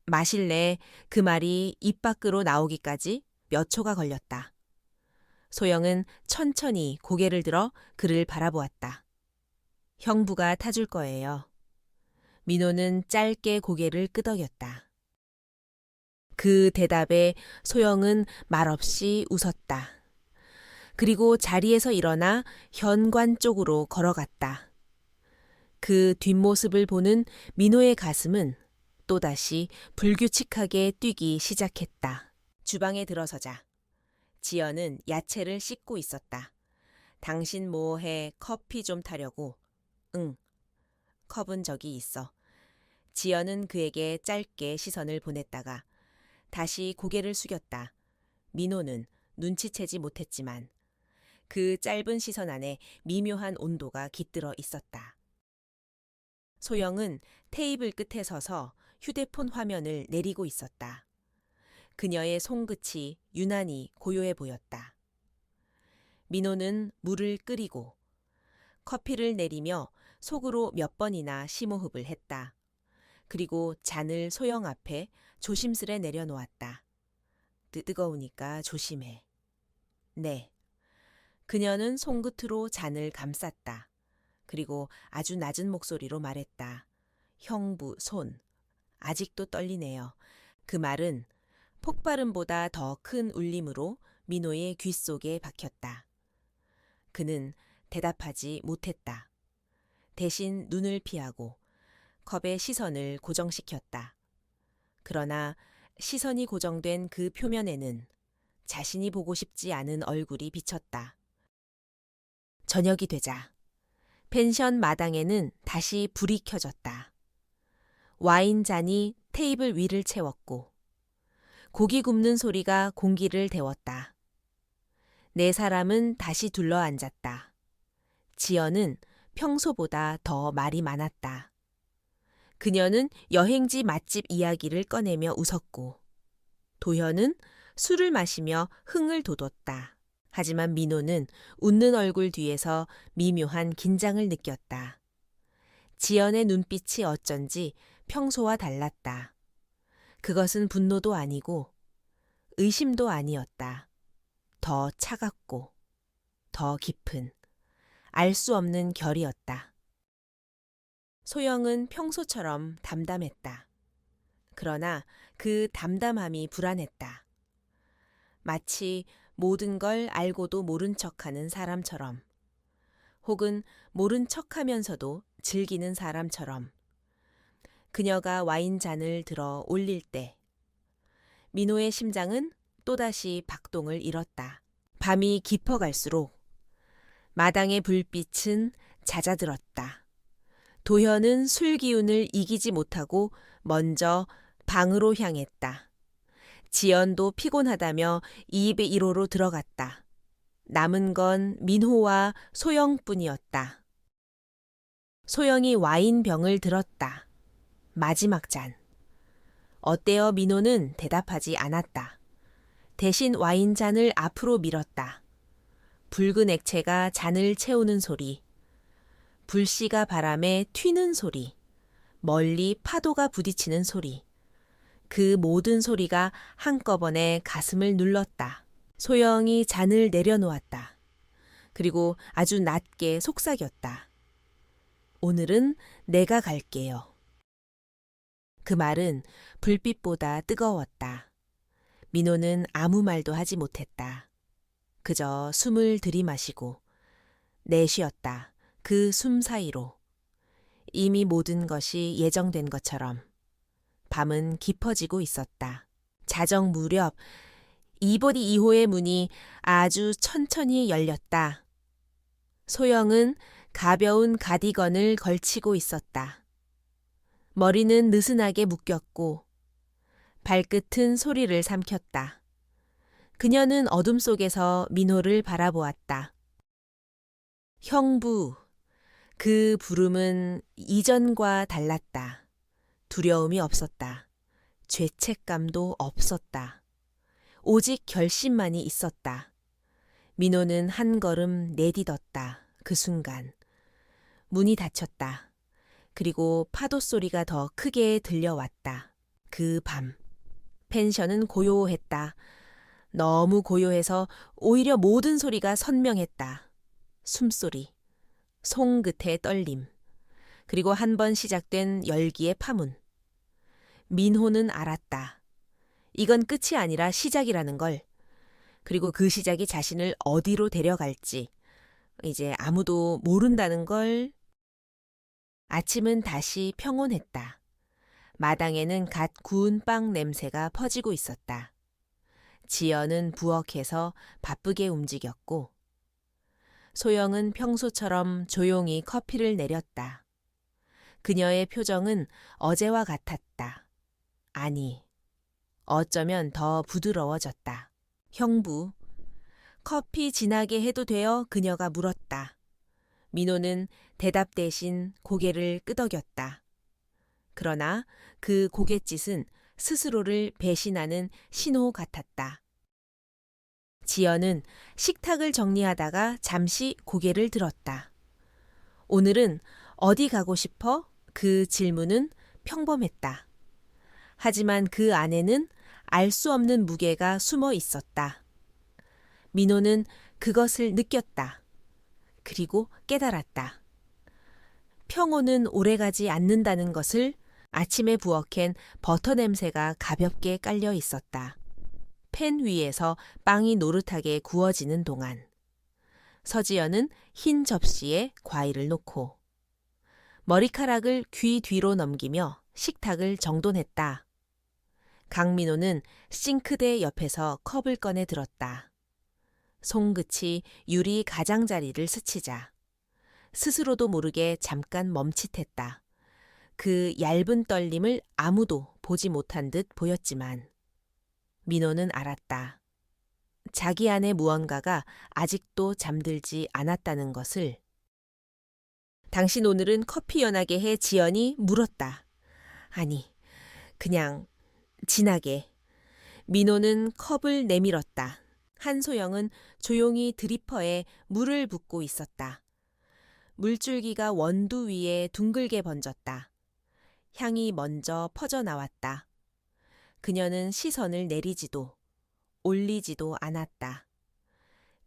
마실래? 그 말이 입 밖으로 나오기까지 몇 초가 걸렸다. 소영은 천천히 고개를 들어 그를 바라보았다. 형부가 타줄 거예요. 민호는 짧게 고개를 끄덕였다. 그 대답에 소영은 말없이 웃었다. 그리고 자리에서 일어나 현관 쪽으로 걸어갔다. 그 뒷모습을 보는 민호의 가슴은 또다시 불규칙하게 뛰기 시작했다. 주방에 들어서자 지연은 야채를 씻고 있었다. 당신 뭐해? 커피 좀 타려고. 응. 컵은 저기 있어. 지연은 그에게 짧게 시선을 보냈다가 다시 고개를 숙였다. 민호는 눈치채지 못했지만 그 짧은 시선 안에 미묘한 온도가 깃들어 있었다. 소영은 테이블 끝에 서서 휴대폰 화면을 내리고 있었다. 그녀의 손끝이 유난히 고요해 보였다. 민호는 물을 끓이고 커피를 내리며 속으로 몇 번이나 심호흡을 했다. 그리고 잔을 소영 앞에 조심스레 내려놓았다. 뜨거우니까 조심해. 네. 그녀는 손끝으로 잔을 감쌌다. 그리고 아주 낮은 목소리로 말했다. 형부 손. 아직도 떨리네요. 그 말은 폭발음보다 더 큰 울림으로 민호의 귀 속에 박혔다. 그는 대답하지 못했다. 대신 눈을 피하고 컵의 시선을 고정시켰다. 그러나 시선이 고정된 그 표면에는 자신이 보고 싶지 않은 얼굴이 비쳤다. 저녁이 되자 펜션 마당에는 다시 불이 켜졌다. 와인잔이 테이블 위를 채웠고 고기 굽는 소리가 공기를 데웠다. 네 사람은 다시 둘러앉았다. 지연은 평소보다 더 말이 많았다. 그녀는 여행지 맛집 이야기를 꺼내며 웃었고 도현은 술을 마시며 흥을 돋웠다. 하지만 민호는 웃는 얼굴 뒤에서 미묘한 긴장을 느꼈다. 지연의 눈빛이 어쩐지 평소와 달랐다. 그것은 분노도 아니고 의심도 아니었다. 더 차갑고 더 깊은 알 수 없는 결이었다. 소영은 평소처럼 담담했다. 그러나 그 담담함이 불안했다. 마치 모든 걸 알고도 모른 척하는 사람처럼, 혹은 모른 척하면서도 즐기는 사람처럼. 그녀가 와인잔을 들어 올릴 때 민호의 심장은 또다시 박동을 잃었다. 밤이 깊어갈수록 마당의 불빛은 잦아들었다. 도현은 술 기운을 이기지 못하고 먼저 방으로 향했다. 지연도 피곤하다며 201호로 들어갔다. 남은 건 민호와 소영뿐이었다. 소영이 와인병을 들었다. 마지막 잔. 어때요? 민호는 대답하지 않았다. 대신 와인잔을 앞으로 밀었다. 붉은 액체가 잔을 채우는 소리, 불씨가 바람에 튀는 소리, 멀리 파도가 부딪히는 소리. 그 모든 소리가 한꺼번에 가슴을 눌렀다. 소영이 잔을 내려놓았다. 그리고 아주 낮게 속삭였다. 오늘은 내가 갈게요. 그 말은 불빛보다 뜨거웠다. 민호는 아무 말도 하지 못했다. 그저 숨을 들이마시고 내쉬었다. 그 숨 사이로. 이미 모든 것이 예정된 것처럼 밤은 깊어지고 있었다. 자정 무렵 202호의 문이 아주 천천히 열렸다. 소영은 가벼운 가디건을 걸치고 있었다. 머리는 느슨하게 묶였고 발끝은 소리를 삼켰다. 그녀는 어둠 속에서 민호를 바라보았다. 형부. 그 부름은 이전과 달랐다. 두려움이 없었다. 죄책감도 없었다. 오직 결심만이 있었다. 민호는 한 걸음 내딛었다. 그 순간 문이 닫혔다. 그리고 파도 소리가 더 크게 들려왔다. 그 밤 펜션은 고요했다. 너무 고요해서 오히려 모든 소리가 선명했다. 숨소리, 송끝의 떨림, 그리고 한 번 시작된 열기의 파문. 민호는 알았다. 이건 끝이 아니라 시작이라는 걸. 그리고 그 시작이 자신을 어디로 데려갈지 이제 아무도 모른다는 걸. 아침은 다시 평온했다. 마당에는 갓 구운 빵 냄새가 퍼지고 있었다. 지연은 부엌에서 바쁘게 움직였고 소영은 평소처럼 조용히 커피를 내렸다. 그녀의 표정은 어제와 같았다. 아니, 어쩌면 더 부드러워졌다. 형부, 커피 진하게 해도 돼요? 그녀가 물었다. 민호는 대답 대신 고개를 끄덕였다. 그러나 그 고갯짓은 스스로를 배신하는 신호 같았다. 지연은 식탁을 정리하다가 잠시 고개를 들었다. 오늘은 어디 가고 싶어? 그 질문은 평범했다. 하지만 그 안에는 알 수 없는 무게가 숨어 있었다. 민호는 그것을 느꼈다. 그리고 깨달았다. 평온은 오래가지 않는다는 것을. 아침에 부엌엔 버터 냄새가 가볍게 깔려 있었다. 팬 위에서 빵이 노릇하게 구워지는 동안 서지연은 흰 접시에 과일을 놓고 머리카락을 귀 뒤로 넘기며 식탁을 정돈했다. 강민호는 싱크대 옆에서 컵을 꺼내 들었다. 손끝이 유리 가장자리를 스치자 스스로도 모르게 잠깐 멈칫했다. 그 얇은 떨림을 아무도 보지 못한 듯 보였지만 민호는 알았다. 자기 안에 무언가가 아직도 잠들지 않았다는 것을. 당신 오늘은 커피 연하게 해? 지연이 물었다. 아니, 그냥 진하게. 민호는 컵을 내밀었다. 한소영은 조용히 드리퍼에 물을 붓고 있었다. 물줄기가 원두 위에 둥글게 번졌다. 향이 먼저 퍼져나왔다. 그녀는 시선을 내리지도 올리지도 않았다.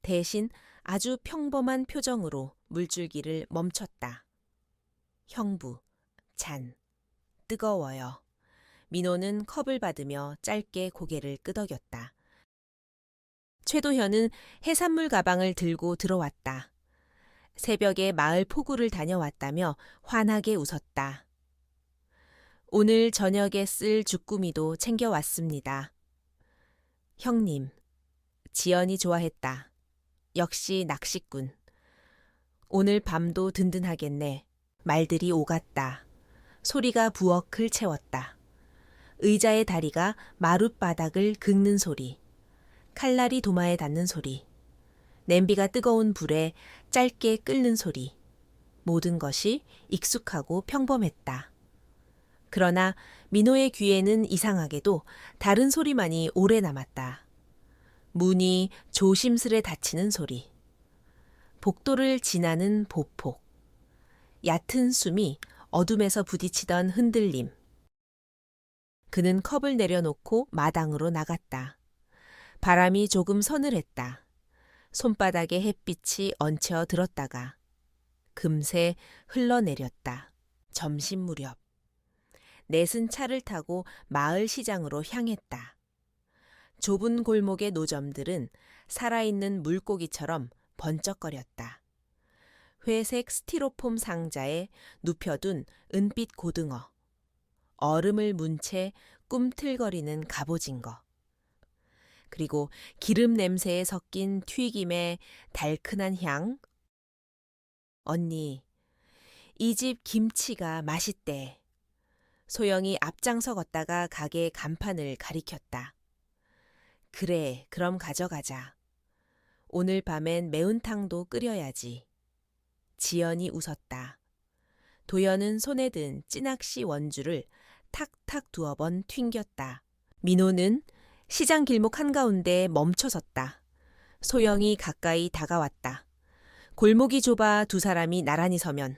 대신 아주 평범한 표정으로 물줄기를 멈췄다. 형부, 잔, 뜨거워요. 민호는 컵을 받으며 짧게 고개를 끄덕였다. 최도현은 해산물 가방을 들고 들어왔다. 새벽에 마을 포구를 다녀왔다며 환하게 웃었다. 오늘 저녁에 쓸 주꾸미도 챙겨왔습니다. 형님, 지연이 좋아했다. 역시 낚시꾼. 오늘 밤도 든든하겠네. 말들이 오갔다. 소리가 부엌을 채웠다. 의자의 다리가 마룻바닥을 긁는 소리. 칼날이 도마에 닿는 소리. 냄비가 뜨거운 불에 짧게 끓는 소리. 모든 것이 익숙하고 평범했다. 그러나 민호의 귀에는 이상하게도 다른 소리만이 오래 남았다. 문이 조심스레 닫히는 소리. 복도를 지나는 보폭. 얕은 숨이 어둠에서 부딪히던 흔들림. 그는 컵을 내려놓고 마당으로 나갔다. 바람이 조금 서늘했다. 손바닥에 햇빛이 얹혀 들었다가 금세 흘러내렸다. 점심 무렵. 넷은 차를 타고 마을 시장으로 향했다. 좁은 골목의 노점들은 살아있는 물고기처럼 번쩍거렸다. 회색 스티로폼 상자에 눕혀둔 은빛 고등어, 얼음을 문 채 꿈틀거리는 갑오징어, 그리고 기름 냄새에 섞인 튀김의 달큰한 향. 언니, 이 집 김치가 맛있대. 소영이 앞장서 걷다가 가게 간판을 가리켰다. 그래, 그럼 가져가자. 오늘 밤엔 매운탕도 끓여야지. 지연이 웃었다. 도연은 손에 든 찌낚시 원주를 탁탁 두어 번 튕겼다. 민호는 시장 길목 한가운데 멈춰섰다. 소영이 가까이 다가왔다. 골목이 좁아 두 사람이 나란히 서면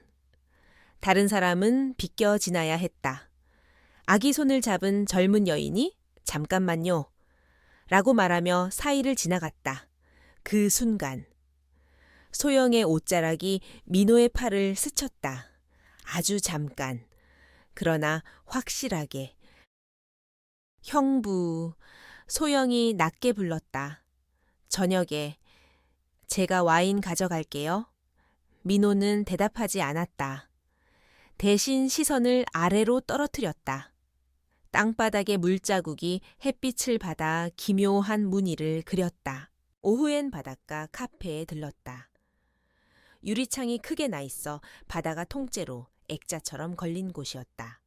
다른 사람은 비껴 지나야 했다. 아기 손을 잡은 젊은 여인이 잠깐만요. 라고 말하며 사이를 지나갔다. 그 순간 소영의 옷자락이 민호의 팔을 스쳤다. 아주 잠깐. 그러나 확실하게. 형부, 소영이 낮게 불렀다. 저녁에 제가 와인 가져갈게요. 민호는 대답하지 않았다. 대신 시선을 아래로 떨어뜨렸다. 땅바닥의 물자국이 햇빛을 받아 기묘한 무늬를 그렸다. 오후엔 바닷가 카페에 들렀다. 유리창이 크게 나 있어 바다가 통째로 액자처럼 걸린 곳이었다.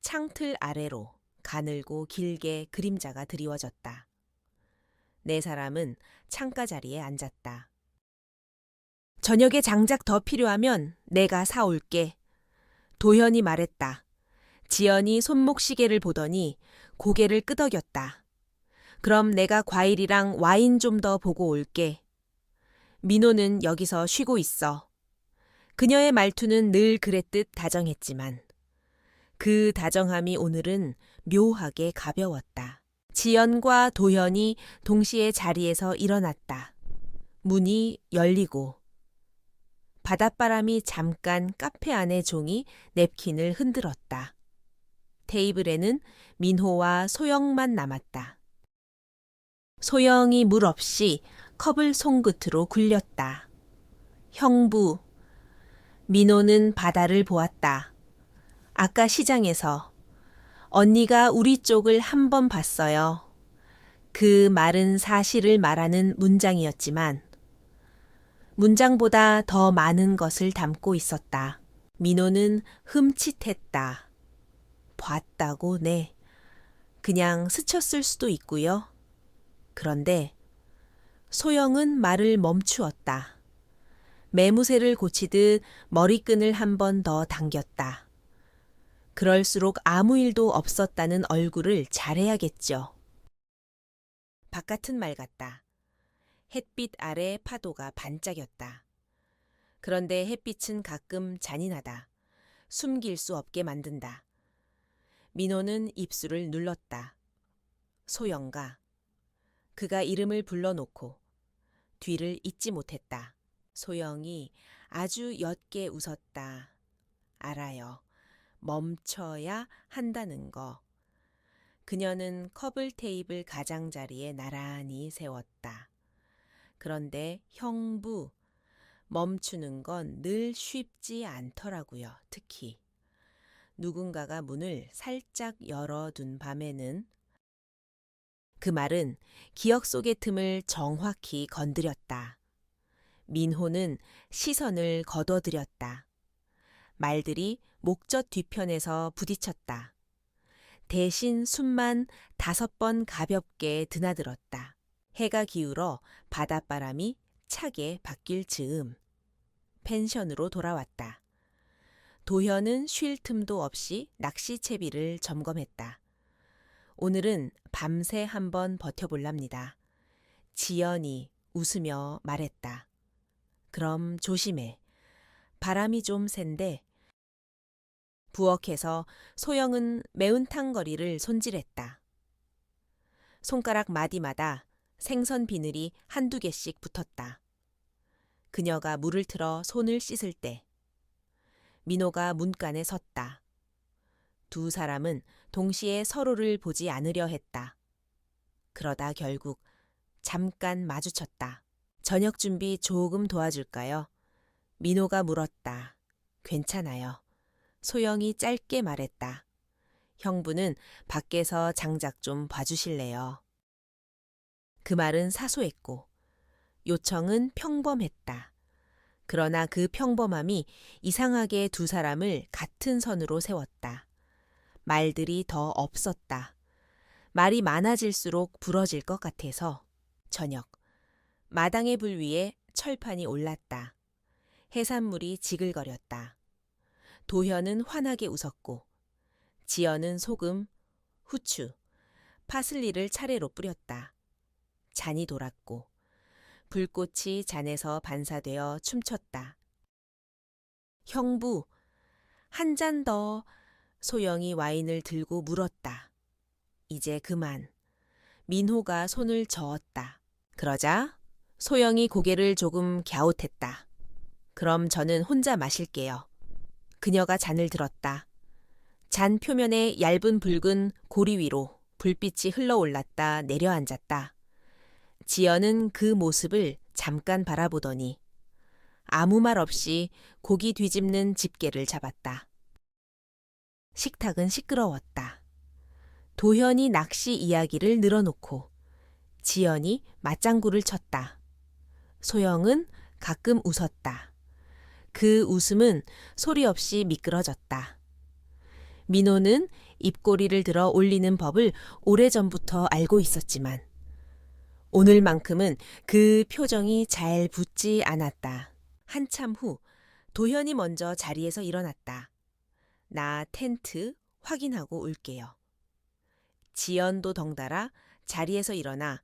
창틀 아래로 가늘고 길게 그림자가 드리워졌다. 네 사람은 창가 자리에 앉았다. 저녁에 장작 더 필요하면 내가 사올게. 도현이 말했다. 지연이 손목시계를 보더니 고개를 끄덕였다. 그럼 내가 과일이랑 와인 좀 더 보고 올게. 민호는 여기서 쉬고 있어. 그녀의 말투는 늘 그랬듯 다정했지만 그 다정함이 오늘은 묘하게 가벼웠다. 지연과 도현이 동시에 자리에서 일어났다. 문이 열리고 바닷바람이 잠깐 카페 안의 종이 냅킨을 흔들었다. 테이블에는 민호와 소영만 남았다. 소영이 물 없이 컵을 손끝으로 굴렸다. 형부. 민호는 바다를 보았다. 아까 시장에서 언니가 우리 쪽을 한 번 봤어요. 그 말은 사실을 말하는 문장이었지만 문장보다 더 많은 것을 담고 있었다. 민호는 흠칫했다. 봤다고 네. 그냥 스쳤을 수도 있고요. 그런데 소영은 말을 멈추었다. 매무새를 고치듯 머리끈을 한 번 더 당겼다. 그럴수록 아무 일도 없었다는 얼굴을 잘해야겠죠. 바깥은 맑았다. 햇빛 아래 파도가 반짝였다. 그런데 햇빛은 가끔 잔인하다. 숨길 수 없게 만든다. 민호는 입술을 눌렀다. 소영가. 그가 이름을 불러놓고 뒤를 잇지 못했다. 소영이 아주 옅게 웃었다. 알아요. 멈춰야 한다는 거. 그녀는 컵을 테이블 가장자리에 나란히 세웠다. 그런데 형부, 멈추는 건 늘 쉽지 않더라고요. 특히 누군가가 문을 살짝 열어둔 밤에는. 그 말은 기억 속의 틈을 정확히 건드렸다. 민호는 시선을 거둬들였다. 말들이 목젖 뒤편에서 부딪혔다. 대신 숨만 5번 가볍게 드나들었다. 해가 기울어 바닷바람이 차게 바뀔 즈음 펜션으로 돌아왔다. 도현은 쉴 틈도 없이 낚시채비를 점검했다. 오늘은 밤새 한번 버텨볼랍니다. 지연이 웃으며 말했다. 그럼 조심해. 바람이 좀 센데. 부엌에서 소영은 매운탕거리를 손질했다. 손가락 마디마다 생선 비늘이 한두 개씩 붙었다. 그녀가 물을 틀어 손을 씻을 때 민호가 문간에 섰다. 두 사람은 동시에 서로를 보지 않으려 했다. 그러다 결국 잠깐 마주쳤다. 저녁 준비 조금 도와줄까요? 민호가 물었다. 괜찮아요. 소영이 짧게 말했다. 형부는 밖에서 장작 좀 봐주실래요? 그 말은 사소했고 요청은 평범했다. 그러나 그 평범함이 이상하게 두 사람을 같은 선으로 세웠다. 말들이 더 없었다. 말이 많아질수록 부러질 것 같아서. 저녁. 마당의 불 위에 철판이 올랐다. 해산물이 지글거렸다. 도현은 환하게 웃었고 지연은 소금, 후추, 파슬리를 차례로 뿌렸다. 잔이 돌았고 불꽃이 잔에서 반사되어 춤췄다. 형부, 한 잔 더. 소영이 와인을 들고 물었다. 이제 그만. 민호가 손을 저었다. 그러자 소영이 고개를 조금 갸웃했다. 그럼 저는 혼자 마실게요. 그녀가 잔을 들었다. 잔 표면에 얇은 붉은 고리 위로 불빛이 흘러올랐다 내려앉았다. 지연은 그 모습을 잠깐 바라보더니 아무 말 없이 고기 뒤집는 집게를 잡았다. 식탁은 시끄러웠다. 도현이 낚시 이야기를 늘어놓고 지연이 맞장구를 쳤다. 소영은 가끔 웃었다. 그 웃음은 소리 없이 미끄러졌다. 민호는 입꼬리를 들어 올리는 법을 오래전부터 알고 있었지만 오늘만큼은 그 표정이 잘 붙지 않았다. 한참 후 도현이 먼저 자리에서 일어났다. 나 텐트 확인하고 올게요. 지연도 덩달아 자리에서 일어나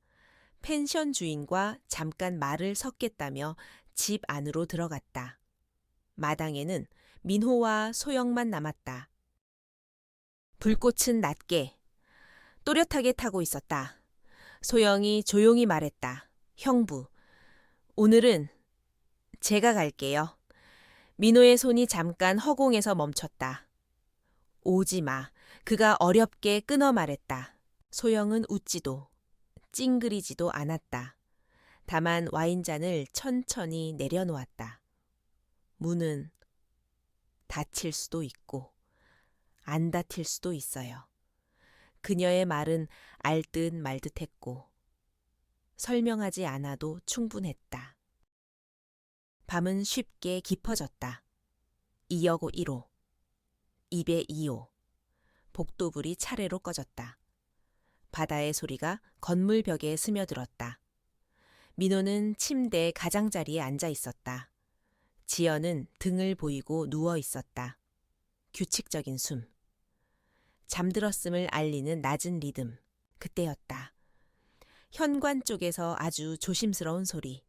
펜션 주인과 잠깐 말을 섞겠다며 집 안으로 들어갔다. 마당에는 민호와 소영만 남았다. 불꽃은 낮게, 또렷하게 타고 있었다. 소영이 조용히 말했다. 형부, 오늘은 제가 갈게요. 민호의 손이 잠깐 허공에서 멈췄다. 오지 마. 그가 어렵게 끊어 말했다. 소영은 웃지도 찡그리지도 않았다. 다만 와인잔을 천천히 내려놓았다. 문은 닫힐 수도 있고 안 닫힐 수도 있어요. 그녀의 말은 알듯 말듯 했고 설명하지 않아도 충분했다. 밤은 쉽게 깊어졌다. 2여고 1호, 2배 2호, 복도불이 차례로 꺼졌다. 바다의 소리가 건물 벽에 스며들었다. 민호는 침대 가장자리에 앉아 있었다. 지연은 등을 보이고 누워 있었다. 규칙적인 숨. 잠들었음을 알리는 낮은 리듬. 그때였다. 현관 쪽에서 아주 조심스러운 소리.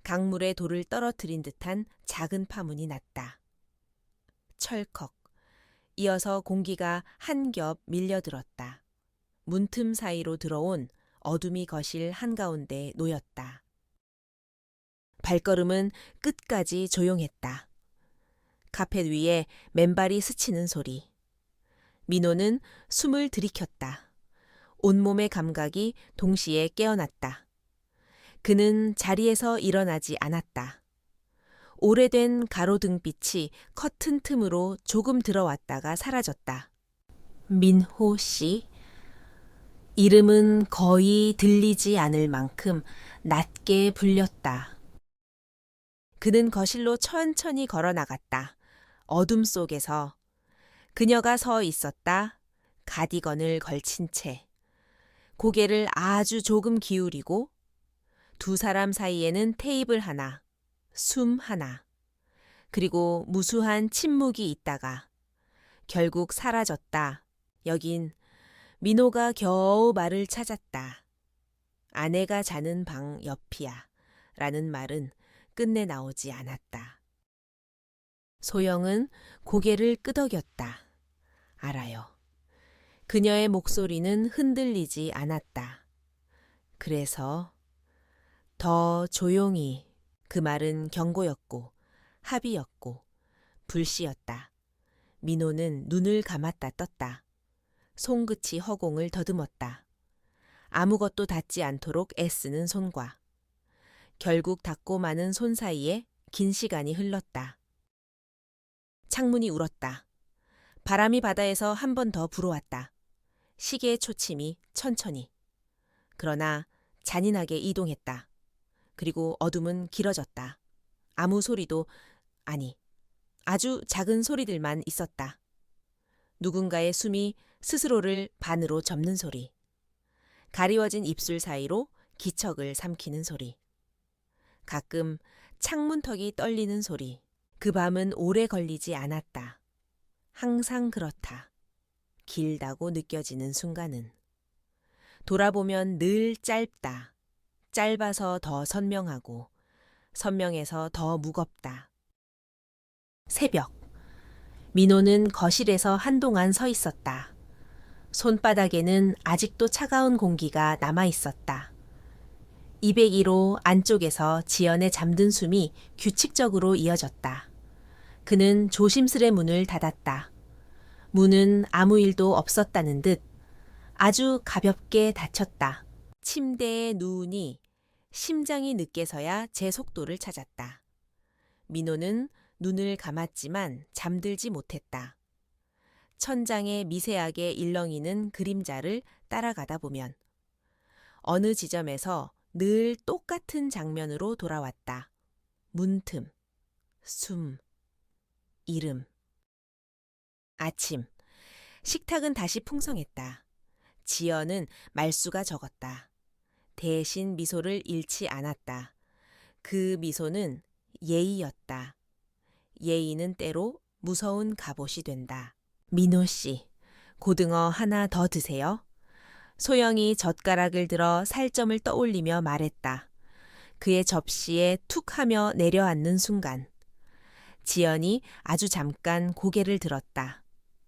강물에 돌을 떨어뜨린 듯한 작은 파문이 났다. 철컥. 이어서 공기가 한 겹 밀려들었다. 문틈 사이로 들어온 어둠이 거실 한가운데 놓였다. 발걸음은 끝까지 조용했다. 카펫 위에 맨발이 스치는 소리. 민호는 숨을 들이켰다. 온몸의 감각이 동시에 깨어났다. 그는 자리에서 일어나지 않았다. 오래된 가로등빛이 커튼 틈으로 조금 들어왔다가 사라졌다. 민호 씨. 이름은 거의 들리지 않을 만큼 낮게 불렸다. 그는 거실로 천천히 걸어 나갔다. 어둠 속에서 그녀가 서 있었다. 가디건을 걸친 채. 고개를 아주 조금 기울이고 두 사람 사이에는 테이블 하나, 숨 하나, 그리고 무수한 침묵이 있다가 결국 사라졌다. 여긴 민호가 겨우 말을 찾았다. 아내가 자는 방 옆이야. 라는 말은 끝내 나오지 않았다. 소영은 고개를 끄덕였다. 알아요. 그녀의 목소리는 흔들리지 않았다. 그래서 더 조용히. 그 말은 경고였고 합의였고 불씨였다. 민호는 눈을 감았다 떴다. 손끝이 허공을 더듬었다. 아무것도 닿지 않도록 애쓰는 손과 결국 닿고 마는 손 사이에 긴 시간이 흘렀다. 창문이 울었다. 바람이 바다에서 한 번 더 불어왔다. 시계의 초침이 천천히. 그러나 잔인하게 이동했다. 그리고 어둠은 길어졌다. 아무 소리도 아니, 아주 작은 소리들만 있었다. 누군가의 숨이 스스로를 반으로 접는 소리. 가리워진 입술 사이로 기척을 삼키는 소리. 가끔 창문턱이 떨리는 소리. 그 밤은 오래 걸리지 않았다. 항상 그렇다. 길다고 느껴지는 순간은. 돌아보면 늘 짧다. 짧아서 더 선명하고 선명해서 더 무겁다. 새벽. 민호는 거실에서 한동안 서 있었다. 손바닥에는 아직도 차가운 공기가 남아 있었다. 201호 안쪽에서 지연의 잠든 숨이 규칙적으로 이어졌다. 그는 조심스레 문을 닫았다. 문은 아무 일도 없었다는 듯 아주 가볍게 닫혔다. 침대에 누우니 심장이 늦게서야 제 속도를 찾았다. 민호는 눈을 감았지만 잠들지 못했다. 천장에 미세하게 일렁이는 그림자를 따라가다 보면 어느 지점에서 늘 똑같은 장면으로 돌아왔다. 문틈, 숨, 이름. 아침. 식탁은 다시 풍성했다. 지연은 말수가 적었다. 대신 미소를 잃지 않았다. 그 미소는 예의였다. 예의는 때로 무서운 갑옷이 된다. 민호 씨, 고등어 하나 더 드세요. 소영이 젓가락을 들어 살점을 떠올리며 말했다. 그의 접시에 툭 하며 내려앉는 순간 지연이 아주 잠깐 고개를 들었다.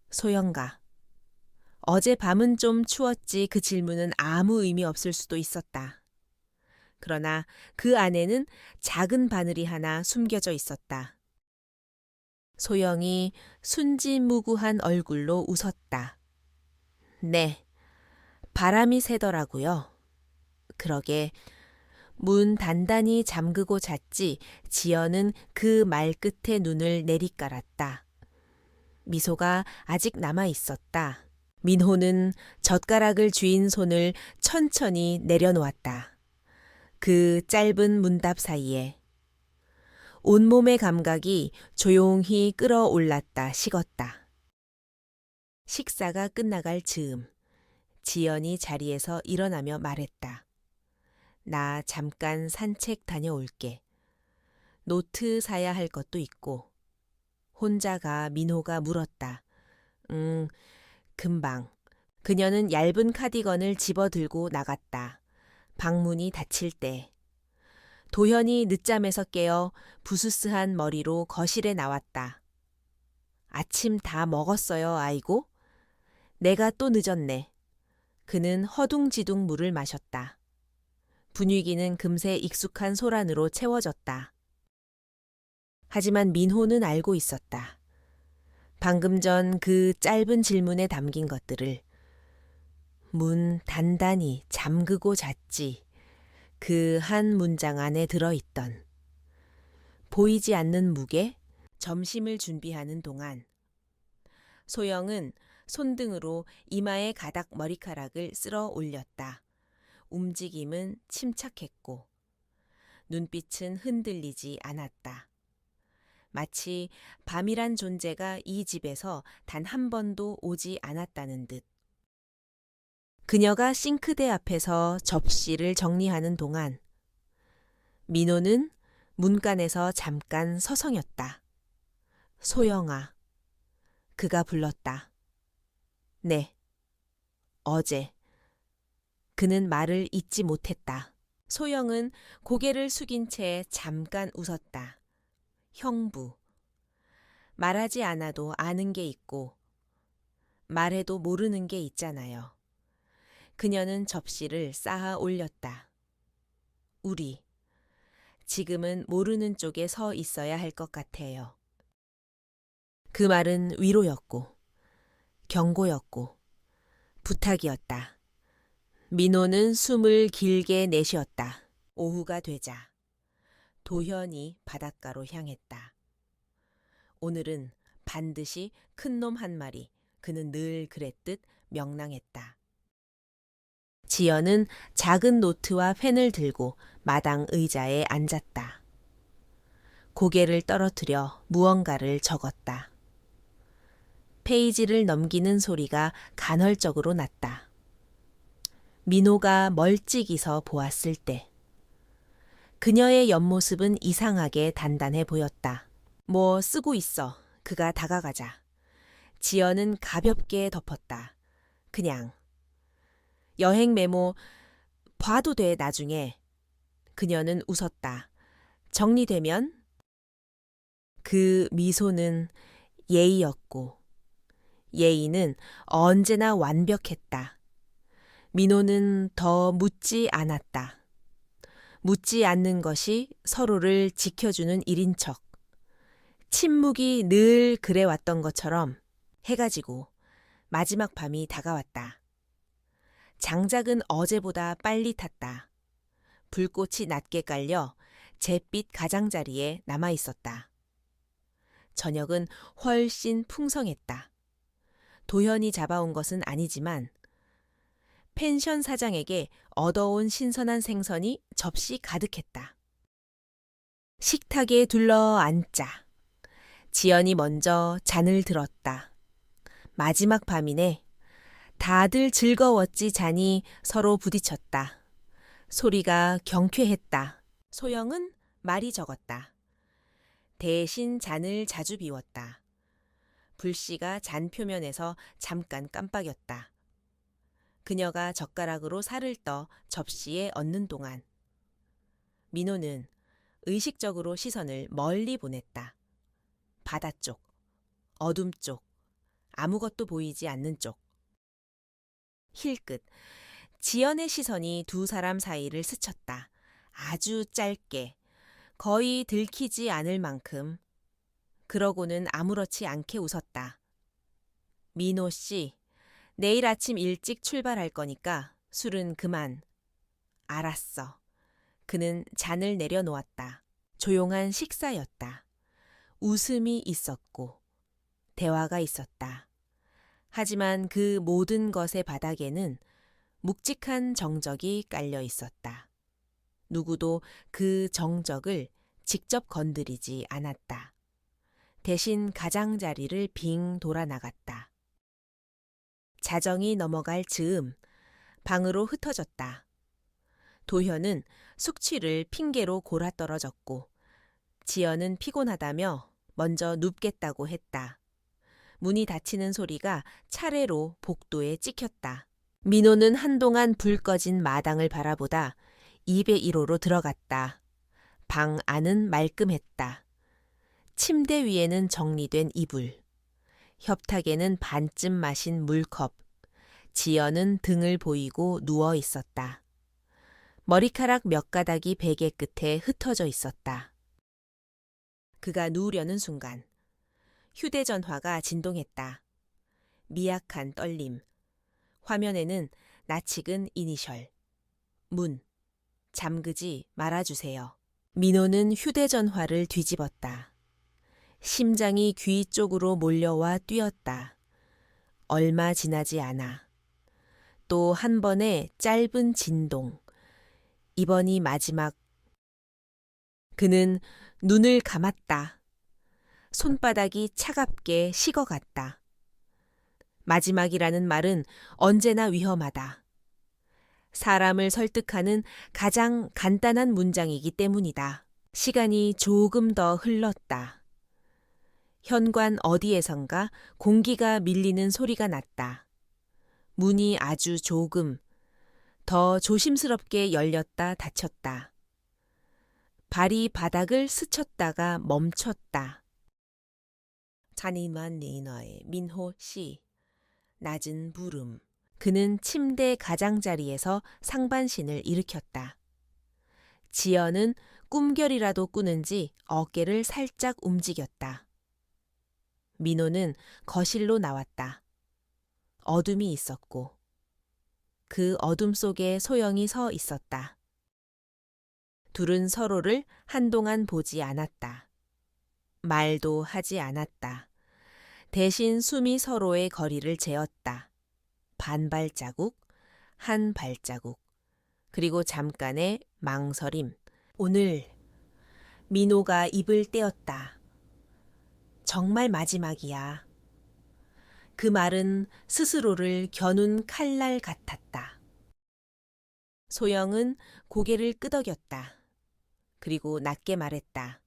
소영가. 어제 밤은 좀 추웠지 그 질문은 아무 의미 없을 수도 있었다. 그러나 그 안에는 작은 바늘이 하나 숨겨져 있었다. 소영이 순진무구한 얼굴로 웃었다. 네, 바람이 새더라고요. 그러게 문 단단히 잠그고 잤지 지연은 그 말 끝에 눈을 내리깔았다. 미소가 아직 남아 있었다. 민호는 젓가락을 쥐인 손을 천천히 내려놓았다. 그 짧은 문답 사이에 온몸의 감각이 조용히 끌어올랐다 식었다. 식사가 끝나갈 즈음 지연이 자리에서 일어나며 말했다. 나 잠깐 산책 다녀올게. 노트 사야 할 것도 있고. 혼자가 민호가 물었다. 금방. 그녀는 얇은 카디건을 집어들고 나갔다. 방문이 닫힐 때. 도현이 늦잠에서 깨어 부스스한 머리로 거실에 나왔다. 아침 다 먹었어요, 아이고? 내가 또 늦었네. 그는 허둥지둥 물을 마셨다. 분위기는 금세 익숙한 소란으로 채워졌다. 하지만 민호는 알고 있었다. 방금 전 그 짧은 질문에 담긴 것들을. 문 단단히 잠그고 잤지. 그 한 문장 안에 들어있던. 보이지 않는 무게, 점심을 준비하는 동안. 소영은 손등으로 이마의 가닥 머리카락을 쓸어 올렸다. 움직임은 침착했고 눈빛은 흔들리지 않았다. 마치 밤이란 존재가 이 집에서 단 한 번도 오지 않았다는 듯. 그녀가 싱크대 앞에서 접시를 정리하는 동안 민호는 문간에서 잠깐 서성였다. 소영아. 그가 불렀다. 네. 어제. 그는 말을 잇지 못했다. 소영은 고개를 숙인 채 잠깐 웃었다. 형부. 말하지 않아도 아는 게 있고 말해도 모르는 게 있잖아요. 그녀는 접시를 쌓아 올렸다. 우리. 지금은 모르는 쪽에 서 있어야 할 것 같아요. 그 말은 위로였고 경고였고 부탁이었다. 민호는 숨을 길게 내쉬었다. 오후가 되자 도현이 바닷가로 향했다. 오늘은 반드시 큰 놈 한 마리, 그는 늘 그랬듯 명랑했다. 지연은 작은 노트와 펜을 들고 마당 의자에 앉았다. 고개를 떨어뜨려 무언가를 적었다. 페이지를 넘기는 소리가 간헐적으로 났다. 민호가 멀찍이서 보았을 때 그녀의 옆모습은 이상하게 단단해 보였다. 뭐 쓰고 있어. 그가 다가가자. 지연은 가볍게 덮었다. 그냥. 여행 메모 봐도 돼 나중에. 그녀는 웃었다. 정리되면? 그 미소는 예의였고, 예의는 언제나 완벽했다. 민호는 더 묻지 않았다. 묻지 않는 것이 서로를 지켜주는 일인 척. 침묵이 늘 그래왔던 것처럼 해가 지고 마지막 밤이 다가왔다. 장작은 어제보다 빨리 탔다. 불꽃이 낮게 깔려 잿빛 가장자리에 남아 있었다. 저녁은 훨씬 풍성했다. 도현이 잡아온 것은 아니지만 펜션 사장에게 얻어온 신선한 생선이 접시 가득했다. 식탁에 둘러앉자. 지연이 먼저 잔을 들었다. 마지막 밤이네. 다들 즐거웠지 잔이 서로 부딪혔다. 소리가 경쾌했다. 소영은 말이 적었다. 대신 잔을 자주 비웠다. 불씨가 잔 표면에서 잠깐 깜빡였다. 그녀가 젓가락으로 살을 떠 접시에 얹는 동안 민호는 의식적으로 시선을 멀리 보냈다. 바다 쪽, 어둠 쪽, 아무것도 보이지 않는 쪽. 힐끗, 지연의 시선이 두 사람 사이를 스쳤다. 아주 짧게, 거의 들키지 않을 만큼. 그러고는 아무렇지 않게 웃었다. 민호 씨, 내일 아침 일찍 출발할 거니까 술은 그만. 알았어. 그는 잔을 내려놓았다. 조용한 식사였다. 웃음이 있었고 대화가 있었다. 하지만 그 모든 것의 바닥에는 묵직한 정적이 깔려 있었다. 누구도 그 정적을 직접 건드리지 않았다. 대신 가장자리를 빙 돌아 나갔다. 자정이 넘어갈 즈음 방으로 흩어졌다. 도현은 숙취를 핑계로 골아떨어졌고 지연은 피곤하다며 먼저 눕겠다고 했다. 문이 닫히는 소리가 차례로 복도에 찍혔다. 민호는 한동안 불 꺼진 마당을 바라보다 201호로 들어갔다. 방 안은 말끔했다. 침대 위에는 정리된 이불. 협탁에는 반쯤 마신 물컵. 지연은 등을 보이고 누워 있었다. 머리카락 몇 가닥이 베개 끝에 흩어져 있었다. 그가 누우려는 순간 휴대전화가 진동했다. 미약한 떨림. 화면에는 낯익은 이니셜. 문. 잠그지 말아주세요. 민호는 휴대전화를 뒤집었다. 심장이 귀 쪽으로 몰려와 뛰었다. 얼마 지나지 않아. 또 한 번의 짧은 진동. 이번이 마지막. 그는 눈을 감았다. 손바닥이 차갑게 식어갔다. 마지막이라는 말은 언제나 위험하다. 사람을 설득하는 가장 간단한 문장이기 때문이다. 시간이 조금 더 흘렀다. 현관 어디에선가 공기가 밀리는 소리가 났다. 문이 아주 조금, 더 조심스럽게 열렸다 닫혔다. 발이 바닥을 스쳤다가 멈췄다. 잔인한 네너의 민호 씨. 낮은 부름. 그는 침대 가장자리에서 상반신을 일으켰다. 지연은 꿈결이라도 꾸는지 어깨를 살짝 움직였다. 민호는 거실로 나왔다. 어둠이 있었고 그 어둠 속에 소영이 서 있었다. 둘은 서로를 한동안 보지 않았다. 말도 하지 않았다. 대신 숨이 서로의 거리를 재었다. 반 발자국, 한 발자국, 그리고 잠깐의 망설임. 오늘 민호가 입을 떼었다. 정말 마지막이야. 그 말은 스스로를 겨눈 칼날 같았다. 소영은 고개를 끄덕였다. 그리고 낮게 말했다.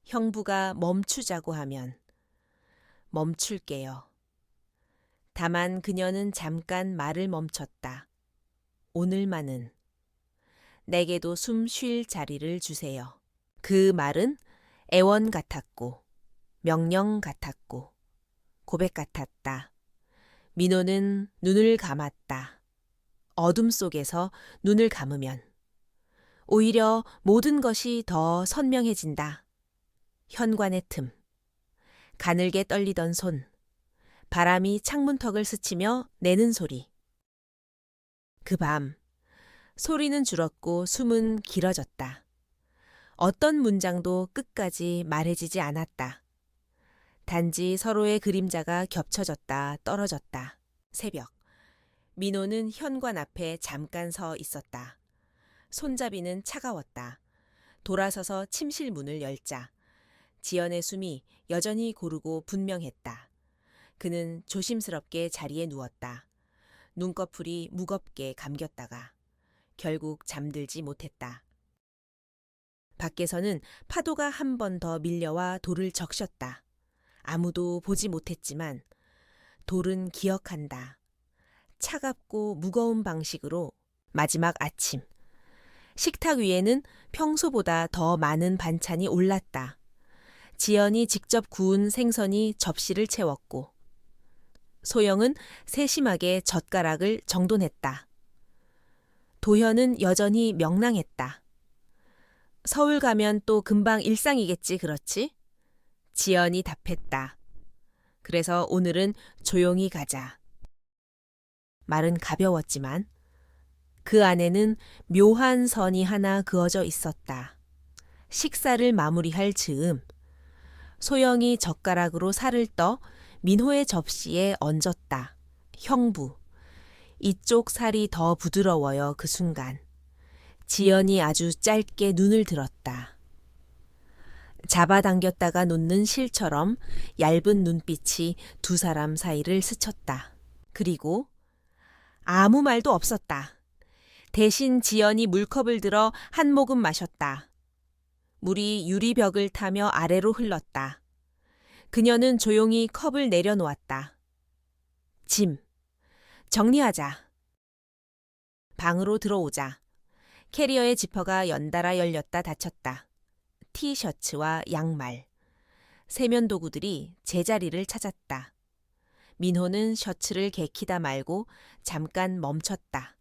형부가 멈추자고 하면 멈출게요. 다만 그녀는 잠깐 말을 멈췄다. 오늘만은. 내게도 숨 쉴 자리를 주세요. 그 말은 애원 같았고 명령 같았고 고백 같았다. 민호는 눈을 감았다. 어둠 속에서 눈을 감으면 오히려 모든 것이 더 선명해진다. 현관의 틈, 가늘게 떨리던 손, 바람이 창문턱을 스치며 내는 소리. 그 밤, 소리는 줄었고 숨은 길어졌다. 어떤 문장도 끝까지 말해지지 않았다. 단지 서로의 그림자가 겹쳐졌다 떨어졌다. 새벽, 민호는 현관 앞에 잠깐 서 있었다. 손잡이는 차가웠다. 돌아서서 침실 문을 열자 지연의 숨이 여전히 고르고 분명했다. 그는 조심스럽게 자리에 누웠다. 눈꺼풀이 무겁게 감겼다가 결국 잠들지 못했다. 밖에서는 파도가 한 번 더 밀려와 돌을 적셨다. 아무도 보지 못했지만 돌은 기억한다. 차갑고 무거운 방식으로 마지막 아침. 식탁 위에는 평소보다 더 많은 반찬이 올랐다. 지연이 직접 구운 생선이 접시를 채웠고 소영은 세심하게 젓가락을 정돈했다. 도현은 여전히 명랑했다. 서울 가면 또 금방 일상이겠지, 그렇지? 지연이 답했다. 그래서 오늘은 조용히 가자. 말은 가벼웠지만 그 안에는 묘한 선이 하나 그어져 있었다. 식사를 마무리할 즈음 소영이 젓가락으로 살을 떠 민호의 접시에 얹었다. 형부. 이쪽 살이 더 부드러워요. 그 순간. 지연이 아주 짧게 눈을 들었다. 잡아당겼다가 놓는 실처럼 얇은 눈빛이 두 사람 사이를 스쳤다. 그리고 아무 말도 없었다. 대신 지연이 물컵을 들어 한 모금 마셨다. 물이 유리벽을 타며 아래로 흘렀다. 그녀는 조용히 컵을 내려놓았다. 짐, 정리하자. 방으로 들어오자. 캐리어의 지퍼가 연달아 열렸다 닫혔다. 티셔츠와 양말, 세면 도구들이 제자리를 찾았다. 민호는 셔츠를 개키다 말고 잠깐 멈췄다.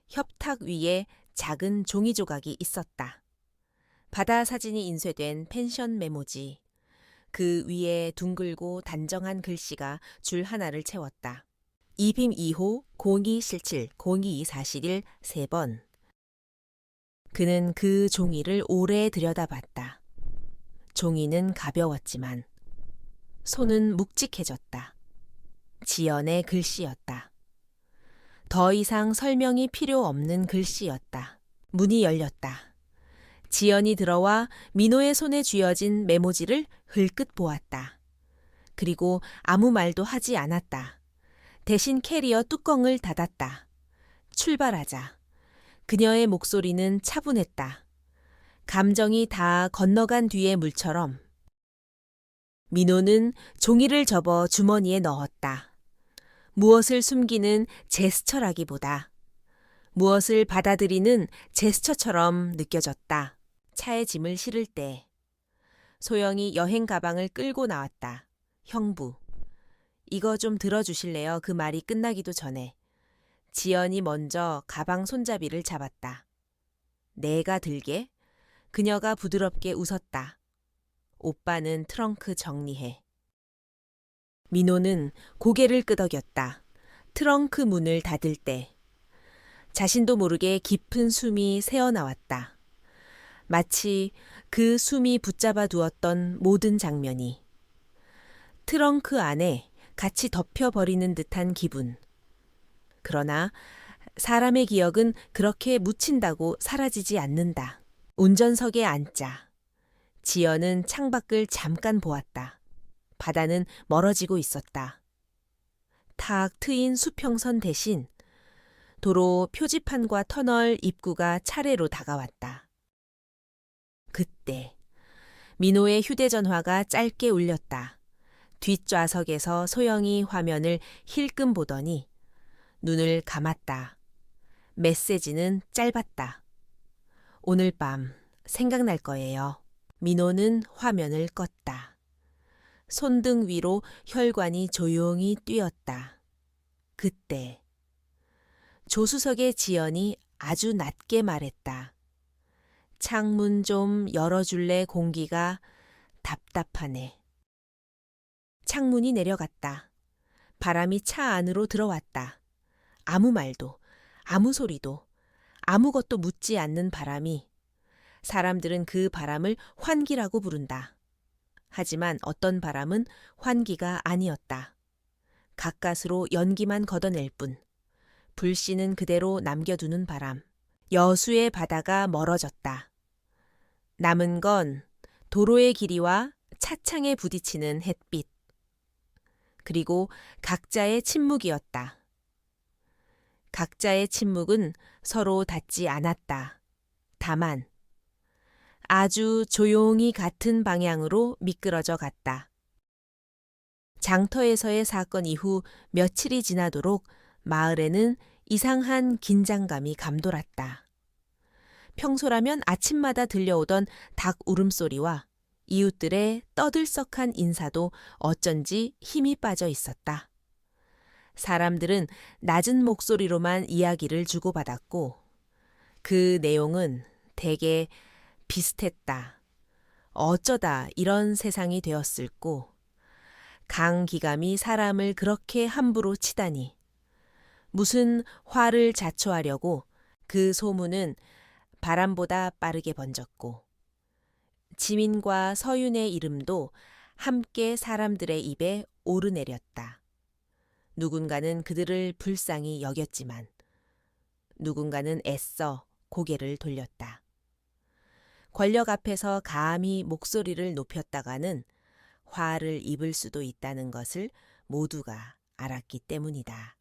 협탁 위에 작은 종이 조각이 있었다. 바다 사진이 인쇄된 펜션 메모지. 그 위에 둥글고 단정한 글씨가 줄 하나를 채웠다. 이빔 2호 0277 0241 3번. 그는 그 종이를 오래 들여다봤다. 종이는 가벼웠지만 손은 묵직해졌다. 지연의 글씨였다. 더 이상 설명이 필요 없는 글씨였다. 문이 열렸다. 지연이 들어와 민호의 손에 쥐어진 메모지를 흘끗 보았다. 그리고 아무 말도 하지 않았다. 대신 캐리어 뚜껑을 닫았다. 출발하자. 그녀의 목소리는 차분했다. 감정이 다 건너간 뒤의 물처럼. 민호는 종이를 접어 주머니에 넣었다. 무엇을 숨기는 제스처라기보다 무엇을 받아들이는 제스처처럼 느껴졌다. 차에 짐을 실을 때 소영이 여행 가방을 끌고 나왔다. 형부, 이거 좀 들어주실래요? 그 말이 끝나기도 전에 지연이 먼저 가방 손잡이를 잡았다. 내가 들게? 그녀가 부드럽게 웃었다. 오빠는 트렁크 정리해. 민호는 고개를 끄덕였다. 트렁크 문을 닫을 때 자신도 모르게 깊은 숨이 새어나왔다. 마치 그 숨이 붙잡아 두었던 모든 장면이 트렁크 안에 같이 덮여버리는 듯한 기분. 그러나 사람의 기억은 그렇게 묻힌다고 사라지지 않는다. 운전석에 앉자. 지연은 창밖을 잠깐 보았다. 바다는 멀어지고 있었다. 탁 트인 수평선 대신 도로 표지판과 터널 입구가 차례로 다가왔다. 그때 민호의 휴대전화가 짧게 울렸다. 뒷좌석에서 소영이 화면을 힐끔 보더니 눈을 감았다. 메시지는 짧았다. 오늘 밤 생각날 거예요. 민호는 화면을 껐다. 손등 위로 혈관이 조용히 뛰었다. 그때 조수석의 지연이 아주 낮게 말했다. 창문 좀 열어줄래 공기가 답답하네. 창문이 내려갔다. 바람이 차 안으로 들어왔다. 아무 말도, 아무 소리도, 아무것도 묻지 않는 바람이 사람들은 그 바람을 환기라고 부른다. 하지만 어떤 바람은 환기가 아니었다. 가까스로 연기만 걷어낼 뿐. 불씨는 그대로 남겨두는 바람. 여수의 바다가 멀어졌다. 남은 건 도로의 길이와 차창에 부딪히는 햇빛. 그리고 각자의 침묵이었다. 각자의 침묵은 서로 닿지 않았다. 다만 아주 조용히 같은 방향으로 미끄러져 갔다. 장터에서의 사건 이후 며칠이 지나도록 마을에는 이상한 긴장감이 감돌았다. 평소라면 아침마다 들려오던 닭 울음소리와 이웃들의 떠들썩한 인사도 어쩐지 힘이 빠져 있었다. 사람들은 낮은 목소리로만 이야기를 주고받았고 그 내용은 대개 비슷했다. 어쩌다 이런 세상이 되었을꼬. 강기감이 사람을 그렇게 함부로 치다니. 무슨 화를 자초하려고 그 소문은 바람보다 빠르게 번졌고 지민과 서윤의 이름도 함께 사람들의 입에 오르내렸다. 누군가는 그들을 불쌍히 여겼지만 누군가는 애써 고개를 돌렸다. 권력 앞에서 감히 목소리를 높였다가는 화를 입을 수도 있다는 것을 모두가 알았기 때문이다.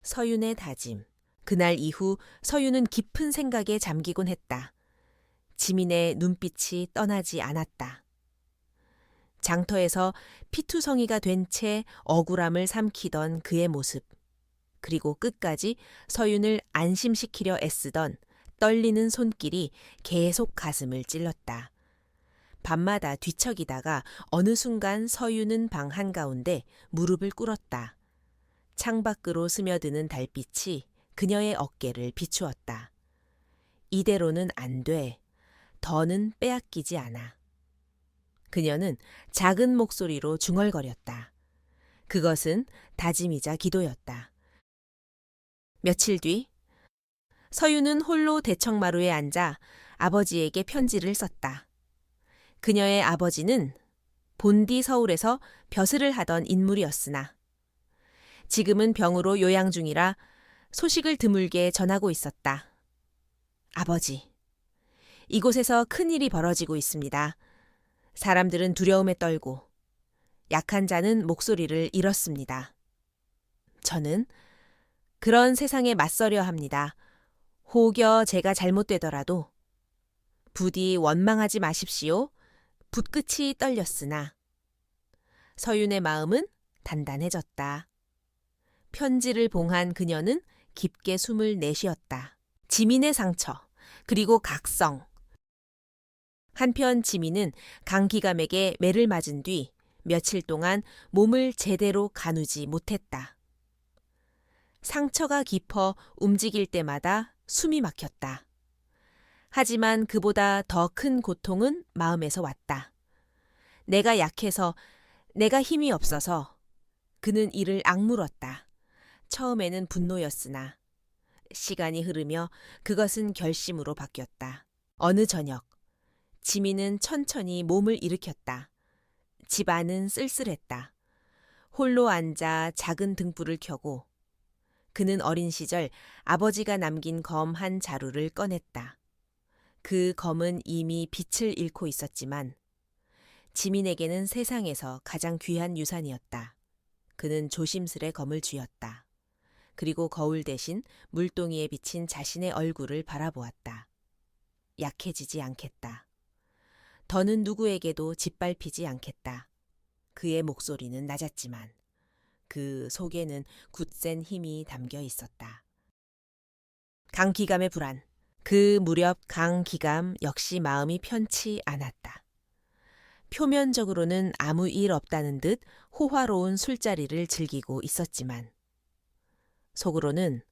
서윤의 다짐. 그날 이후 서윤은 깊은 생각에 잠기곤 했다. 지민의 눈빛이 떠나지 않았다. 장터에서 피투성이가 된 채 억울함을 삼키던 그의 모습. 그리고 끝까지 서윤을 안심시키려 애쓰던 떨리는 손길이 계속 가슴을 찔렀다. 밤마다 뒤척이다가 어느 순간 서윤은 방 한가운데 무릎을 꿇었다. 창밖으로 스며드는 달빛이 그녀의 어깨를 비추었다. 이대로는 안 돼. 더는 빼앗기지 않아. 그녀는 작은 목소리로 중얼거렸다. 그것은 다짐이자 기도였다. 며칠 뒤 서윤은 홀로 대청마루에 앉아 아버지에게 편지를 썼다. 그녀의 아버지는 본디 서울에서 벼슬을 하던 인물이었으나 지금은 병으로 요양 중이라 소식을 드물게 전하고 있었다. 아버지, 이곳에서 큰일이 벌어지고 있습니다. 사람들은 두려움에 떨고 약한 자는 목소리를 잃었습니다. 저는 그런 세상에 맞서려 합니다. 혹여 제가 잘못되더라도 부디 원망하지 마십시오. 붓끝이 떨렸으나 서윤의 마음은 단단해졌다. 편지를 봉한 그녀는 깊게 숨을 내쉬었다. 지민의 상처, 그리고 각성. 한편 지민은 강기감에게 매를 맞은 뒤 며칠 동안 몸을 제대로 가누지 못했다. 상처가 깊어 움직일 때마다 숨이 막혔다. 하지만 그보다 더 큰 고통은 마음에서 왔다. 내가 약해서, 내가 힘이 없어서 그는 이를 악물었다. 처음에는 분노였으나 시간이 흐르며 그것은 결심으로 바뀌었다. 어느 저녁 지민은 천천히 몸을 일으켰다. 집 안은 쓸쓸했다. 홀로 앉아 작은 등불을 켜고 그는 어린 시절 아버지가 남긴 검 한 자루를 꺼냈다. 그 검은 이미 빛을 잃고 있었지만 지민에게는 세상에서 가장 귀한 유산이었다. 그는 조심스레 검을 쥐었다. 그리고 거울 대신 물동이에 비친 자신의 얼굴을 바라보았다. 약해지지 않겠다. 더는 누구에게도 짓밟히지 않겠다. 그의 목소리는 낮았지만 그 속에는 굳센 힘이 담겨 있었다. 강기감의 불안, 그 무렵 강기감 역시 마음이 편치 않았다. 표면적으로는 아무 일 없다는 듯 호화로운 술자리를 즐기고 있었지만 속으로는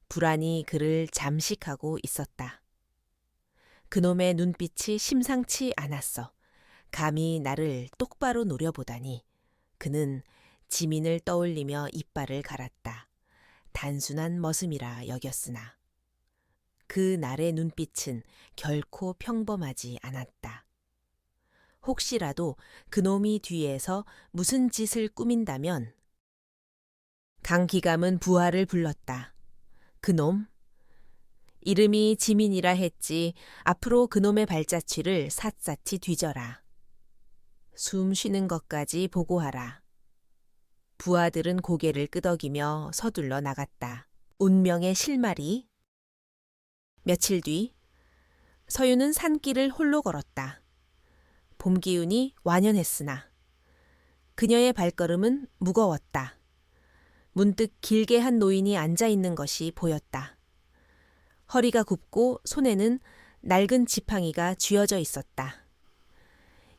불안이 그를 잠식하고 있었다. 그놈의 눈빛이 심상치 않았어. 감히 나를 똑바로 노려보다니. 그는 지민을 떠올리며 이빨을 갈았다. 단순한 머슴이라 여겼으나 그 날의 눈빛은 결코 평범하지 않았다. 혹시라도 그놈이 뒤에서 무슨 짓을 꾸민다면 강기감은 부하를 불렀다. 그놈? 이름이 지민이라 했지 앞으로 그놈의 발자취를 샅샅이 뒤져라. 숨 쉬는 것까지 보고하라. 부하들은 고개를 끄덕이며 서둘러 나갔다. 운명의 실마리. 며칠 뒤 서유는 산길을 홀로 걸었다. 봄 기운이 완연했으나 그녀의 발걸음은 무거웠다. 문득 길게 한 노인이 앉아 있는 것이 보였다. 허리가 굽고 손에는 낡은 지팡이가 쥐어져 있었다.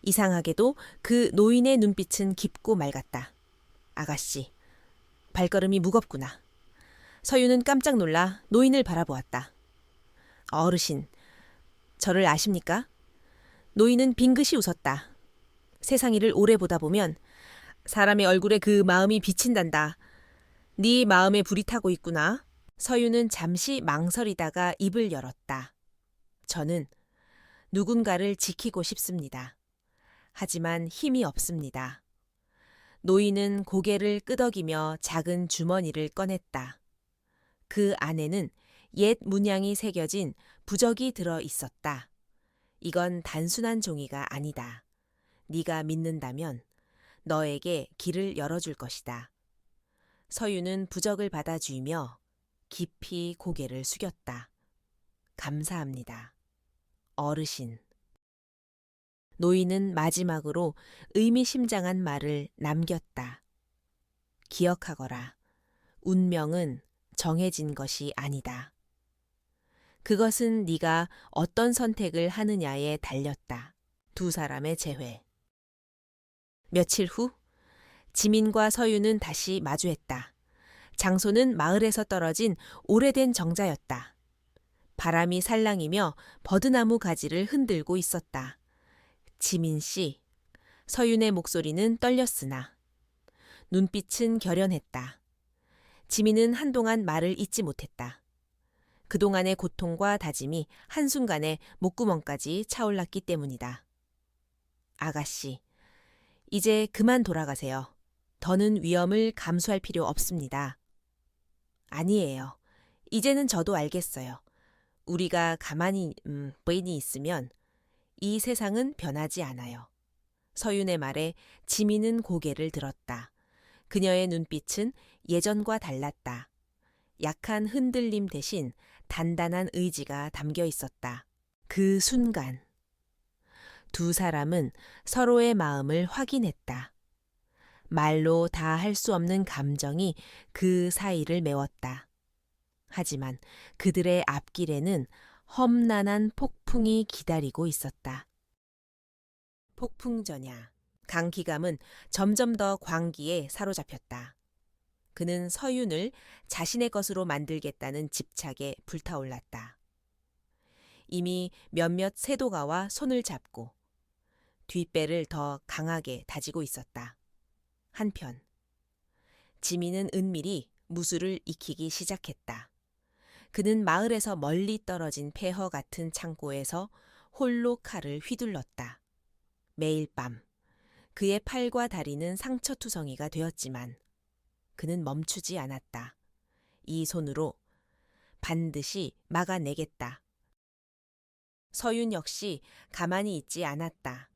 이상하게도 그 노인의 눈빛은 깊고 맑았다. 아가씨, 발걸음이 무겁구나. 서유는 깜짝 놀라 노인을 바라보았다. 어르신, 저를 아십니까? 노인은 빙긋이 웃었다. 세상 일을 오래 보다 보면 사람의 얼굴에 그 마음이 비친단다. 네 마음에 불이 타고 있구나. 서유는 잠시 망설이다가 입을 열었다. 저는 누군가를 지키고 싶습니다. 하지만 힘이 없습니다. 노인은 고개를 끄덕이며 작은 주머니를 꺼냈다. 그 안에는 옛 문양이 새겨진 부적이 들어 있었다. 이건 단순한 종이가 아니다. 네가 믿는다면 너에게 길을 열어줄 것이다. 서유는 부적을 받아주이며 깊이 고개를 숙였다. 감사합니다. 어르신. 노인은 마지막으로 의미심장한 말을 남겼다. 기억하거라. 운명은 정해진 것이 아니다. 그것은 네가 어떤 선택을 하느냐에 달렸다. 두 사람의 재회. 며칠 후 지민과 서유는 다시 마주했다. 장소는 마을에서 떨어진 오래된 정자였다. 바람이 살랑이며 버드나무 가지를 흔들고 있었다. 지민 씨, 서윤의 목소리는 떨렸으나 눈빛은 결연했다. 지민은 한동안 말을 잇지 못했다. 그동안의 고통과 다짐이 한순간에 목구멍까지 차올랐기 때문이다. 아가씨, 이제 그만 돌아가세요. 더는 위험을 감수할 필요 없습니다. 아니에요. 이제는 저도 알겠어요. 우리가 가만히 있으면 이 세상은 변하지 않아요. 서윤의 말에 지민은 고개를 들었다. 그녀의 눈빛은 예전과 달랐다. 약한 흔들림 대신 단단한 의지가 담겨 있었다. 그 순간 두 사람은 서로의 마음을 확인했다. 말로 다 할 수 없는 감정이 그 사이를 메웠다. 하지만 그들의 앞길에는 험난한 폭풍이 기다리고 있었다. 폭풍전야. 강기감은 점점 더 광기에 사로잡혔다. 그는 서윤을 자신의 것으로 만들겠다는 집착에 불타올랐다. 이미 몇몇 세도가와 손을 잡고 뒷배를 더 강하게 다지고 있었다. 한편 지민은 은밀히 무술을 익히기 시작했다. 그는 마을에서 멀리 떨어진 폐허 같은 창고에서 홀로 칼을 휘둘렀다. 매일 밤 그의 팔과 다리는 상처투성이가 되었지만 그는 멈추지 않았다. 이 손으로 반드시 막아내겠다. 서윤 역시 가만히 있지 않았다.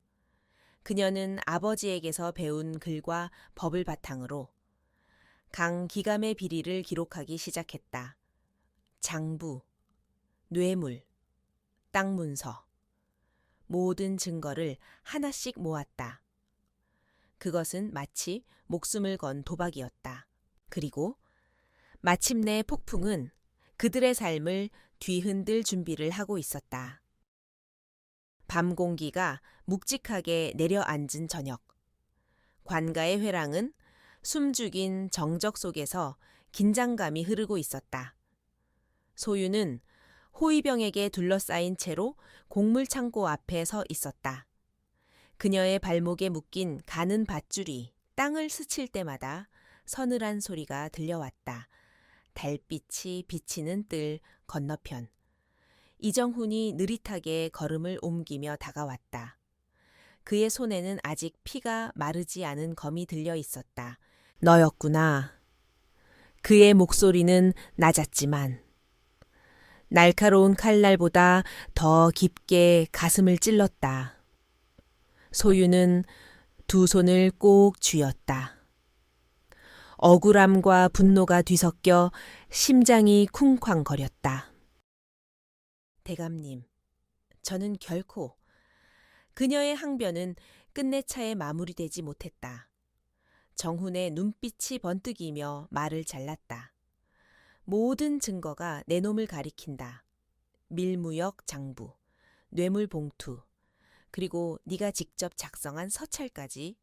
그녀는 아버지에게서 배운 글과 법을 바탕으로 강기감의 비리를 기록하기 시작했다. 장부, 뇌물, 땅 문서, 모든 증거를 하나씩 모았다. 그것은 마치 목숨을 건 도박이었다. 그리고 마침내 폭풍은 그들의 삶을 뒤흔들 준비를 하고 있었다. 밤 공기가 묵직하게 내려앉은 저녁. 관가의 회랑은 숨죽인 정적 속에서 긴장감이 흐르고 있었다. 소유는 호위병에게 둘러싸인 채로 곡물창고 앞에 서 있었다. 그녀의 발목에 묶인 가는 밧줄이 땅을 스칠 때마다 서늘한 소리가 들려왔다. 달빛이 비치는 뜰 건너편. 이정훈이 느릿하게 걸음을 옮기며 다가왔다. 그의 손에는 아직 피가 마르지 않은 검이 들려 있었다. 너였구나. 그의 목소리는 낮았지만 날카로운 칼날보다 더 깊게 가슴을 찔렀다. 소유는 두 손을 꼭 쥐었다. 억울함과 분노가 뒤섞여 심장이 쿵쾅거렸다. 대감님, 저는 결코 그녀의 항변은 끝내 차에 마무리되지 못했다. 정훈의 눈빛이 번뜩이며 말을 잘랐다. 모든 증거가 내 놈을 가리킨다. 밀무역 장부, 뇌물 봉투, 그리고 네가 직접 작성한 서찰까지.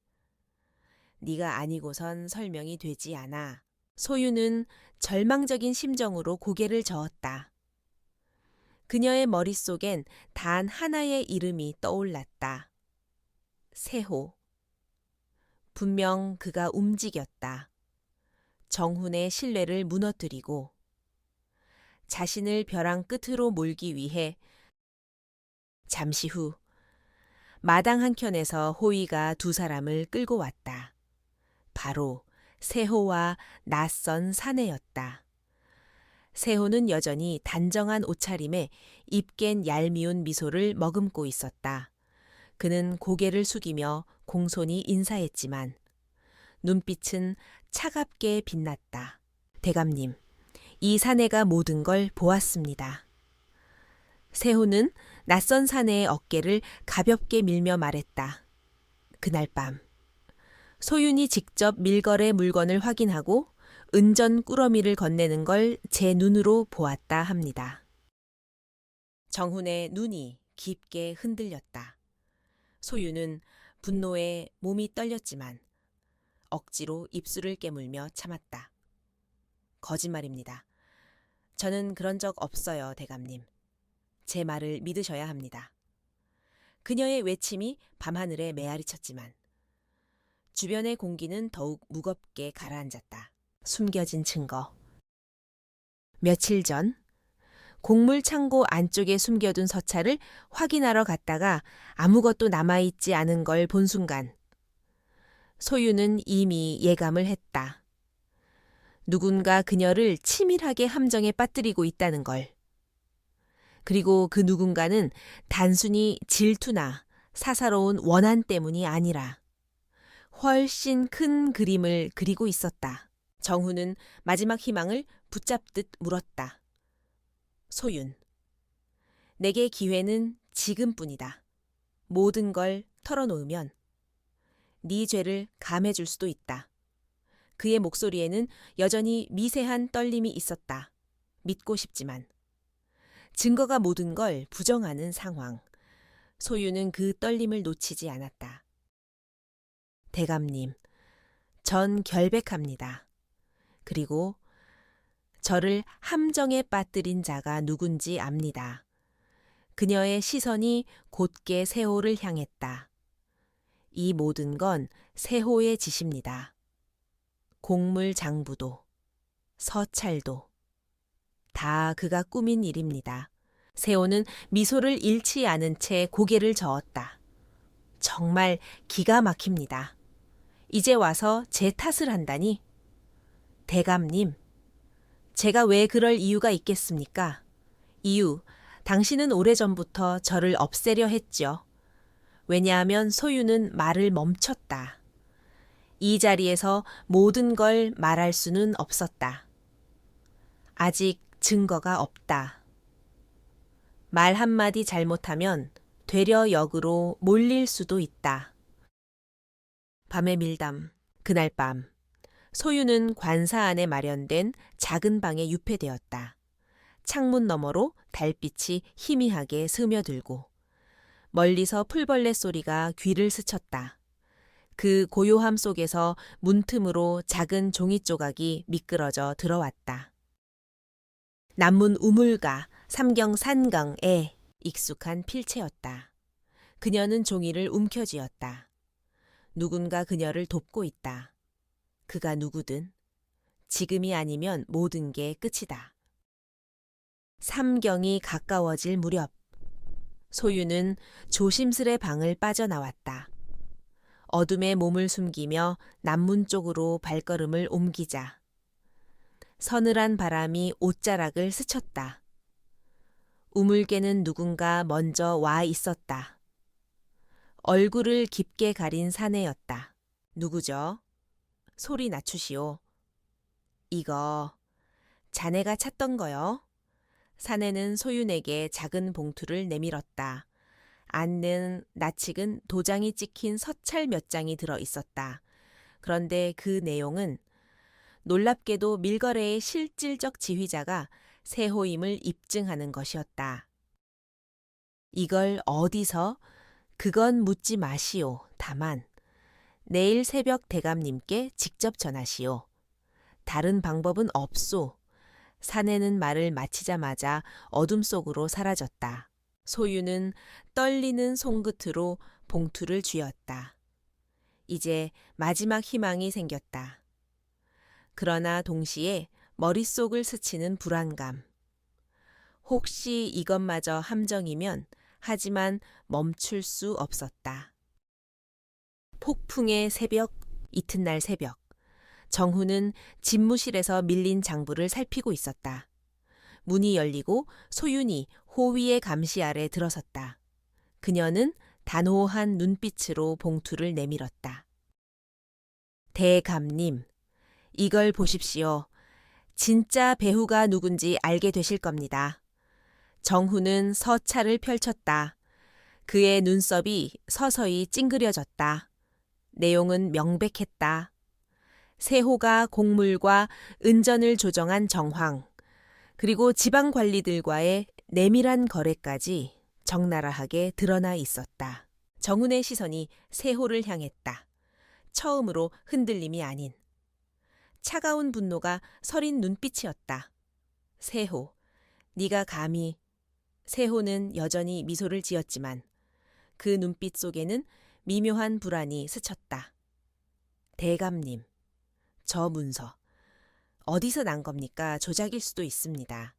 네가 아니고선 설명이 되지 않아. 소유는 절망적인 심정으로 고개를 저었다. 그녀의 머릿속엔 단 하나의 이름이 떠올랐다. 세호. 분명 그가 움직였다. 정훈의 신뢰를 무너뜨리고 자신을 벼랑 끝으로 몰기 위해. 잠시 후 마당 한켠에서 호위가 두 사람을 끌고 왔다. 바로 세호와 낯선 사내였다. 세호는 여전히 단정한 옷차림에 입겐 얄미운 미소를 머금고 있었다. 그는 고개를 숙이며 공손히 인사했지만 눈빛은 차갑게 빛났다. 대감님, 이 사내가 모든 걸 보았습니다. 세호는 낯선 사내의 어깨를 가볍게 밀며 말했다. 그날 밤 소윤이 직접 밀거래 물건을 확인하고 은전 꾸러미를 건네는 걸 제 눈으로 보았다 합니다. 정훈의 눈이 깊게 흔들렸다. 소윤은 분노에 몸이 떨렸지만 억지로 입술을 깨물며 참았다. 거짓말입니다. 저는 그런 적 없어요, 대감님. 제 말을 믿으셔야 합니다. 그녀의 외침이 밤하늘에 메아리쳤지만 주변의 공기는 더욱 무겁게 가라앉았다. 숨겨진 증거. 며칠 전 곡물 창고 안쪽에 숨겨둔 서찰을 확인하러 갔다가 아무것도 남아있지 않은 걸 본 순간 소유는 이미 예감을 했다. 누군가 그녀를 치밀하게 함정에 빠뜨리고 있다는 걸. 그리고 그 누군가는 단순히 질투나 사사로운 원한 때문이 아니라 훨씬 큰 그림을 그리고 있었다. 정훈은 마지막 희망을 붙잡듯 물었다. 소윤, 내게 기회는 지금뿐이다. 모든 걸 털어놓으면 네 죄를 감해줄 수도 있다. 그의 목소리에는 여전히 미세한 떨림이 있었다. 믿고 싶지만. 증거가 모든 걸 부정하는 상황. 소유는 그 떨림을 놓치지 않았다. 대감님, 전 결백합니다. 그리고 저를 함정에 빠뜨린 자가 누군지 압니다. 그녀의 시선이 곧게 세호를 향했다. 이 모든 건 세호의 짓입니다. 곡물 장부도, 서찰도 다 그가 꾸민 일입니다. 세호는 미소를 잃지 않은 채 고개를 저었다. 정말 기가 막힙니다. 이제 와서 제 탓을 한다니? 대감님, 제가 왜 그럴 이유가 있겠습니까? 이유, 당신은 오래전부터 저를 없애려 했죠. 왜냐하면 소유는 말을 멈췄다. 이 자리에서 모든 걸 말할 수는 없었다. 아직 증거가 없다. 말 한마디 잘못하면 되려 역으로 몰릴 수도 있다. 밤의 밀담. 그날 밤 소유는 관사 안에 마련된 작은 방에 유폐되었다. 창문 너머로 달빛이 희미하게 스며들고 멀리서 풀벌레 소리가 귀를 스쳤다. 그 고요함 속에서 문틈으로 작은 종이 조각이 미끄러져 들어왔다. 남문 우물가 삼경산강에 익숙한 필체였다. 그녀는 종이를 움켜쥐었다. 누군가 그녀를 돕고 있다. 그가 누구든 지금이 아니면 모든 게 끝이다. 삼경이 가까워질 무렵 소유는 조심스레 방을 빠져나왔다. 어둠에 몸을 숨기며 남문 쪽으로 발걸음을 옮기자 서늘한 바람이 옷자락을 스쳤다. 우물개는 누군가 먼저 와 있었다. 얼굴을 깊게 가린 사내였다. 누구죠? 소리 낮추시오. 이거 자네가 찾던 거요? 사내는 소윤에게 작은 봉투를 내밀었다. 안는 낯익은 도장이 찍힌 서찰 몇 장이 들어 있었다. 그런데 그 내용은 놀랍게도 밀거래의 실질적 지휘자가 세호임을 입증하는 것이었다. 이걸 어디서? 그건 묻지 마시오. 다만 내일 새벽 대감님께 직접 전하시오. 다른 방법은 없소. 사내는 말을 마치자마자 어둠 속으로 사라졌다. 소유는 떨리는 손끝으로 봉투를 쥐었다. 이제 마지막 희망이 생겼다. 그러나 동시에 머릿속을 스치는 불안감. 혹시 이것마저 함정이면 하지만 멈출 수 없었다. 폭풍의 새벽, 이튿날 새벽. 정훈은 집무실에서 밀린 장부를 살피고 있었다. 문이 열리고 소윤이 호위의 감시 아래 들어섰다. 그녀는 단호한 눈빛으로 봉투를 내밀었다. 대감님, 이걸 보십시오. 진짜 배후가 누군지 알게 되실 겁니다. 정훈은 서찰을 펼쳤다. 그의 눈썹이 서서히 찡그려졌다. 내용은 명백했다. 세호가 곡물과 은전을 조정한 정황, 그리고 지방 관리들과의 내밀한 거래까지 적나라하게 드러나 있었다. 정훈의 시선이 세호를 향했다. 처음으로 흔들림이 아닌. 차가운 분노가 서린 눈빛이었다. 세호, 네가 감히. 세호는 여전히 미소를 지었지만 그 눈빛 속에는 미묘한 불안이 스쳤다. 대감님, 저 문서 어디서 난 겁니까? 조작일 수도 있습니다.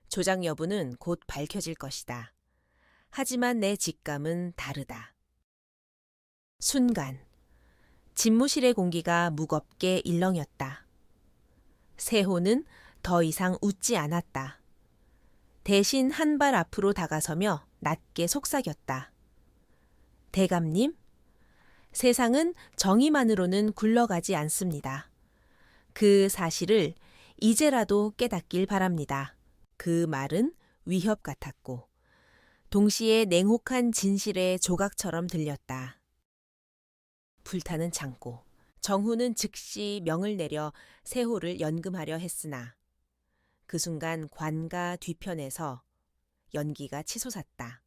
조작 여부는 곧 밝혀질 것이다. 하지만 내 직감은 다르다. 순간 집무실의 공기가 무겁게 일렁였다. 세호는 더 이상 웃지 않았다. 대신 한 발 앞으로 다가서며 낮게 속삭였다. 대감님, 세상은 정의만으로는 굴러가지 않습니다. 그 사실을 이제라도 깨닫길 바랍니다. 그 말은 위협 같았고 동시에 냉혹한 진실의 조각처럼 들렸다. 불타는 창고. 정훈은 즉시 명을 내려 세호를 연금하려 했으나 그 순간 관가 뒤편에서 연기가 치솟았다.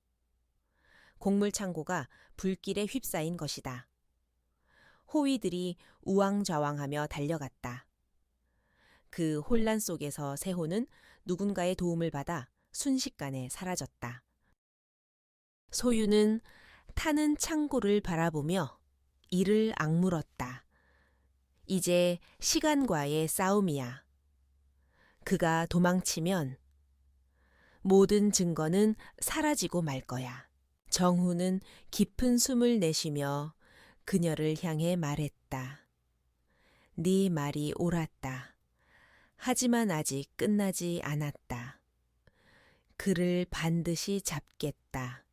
곡물 창고가 불길에 휩싸인 것이다. 호위들이 우왕좌왕하며 달려갔다. 그 혼란 속에서 세호는 누군가의 도움을 받아 순식간에 사라졌다. 소유는 타는 창고를 바라보며 이를 악물었다. 이제 시간과의 싸움이야. 그가 도망치면 모든 증거는 사라지고 말 거야. 정훈은 깊은 숨을 내쉬며 그녀를 향해 말했다. 네 말이 옳았다. 하지만 아직 끝나지 않았다. 그를 반드시 잡겠다.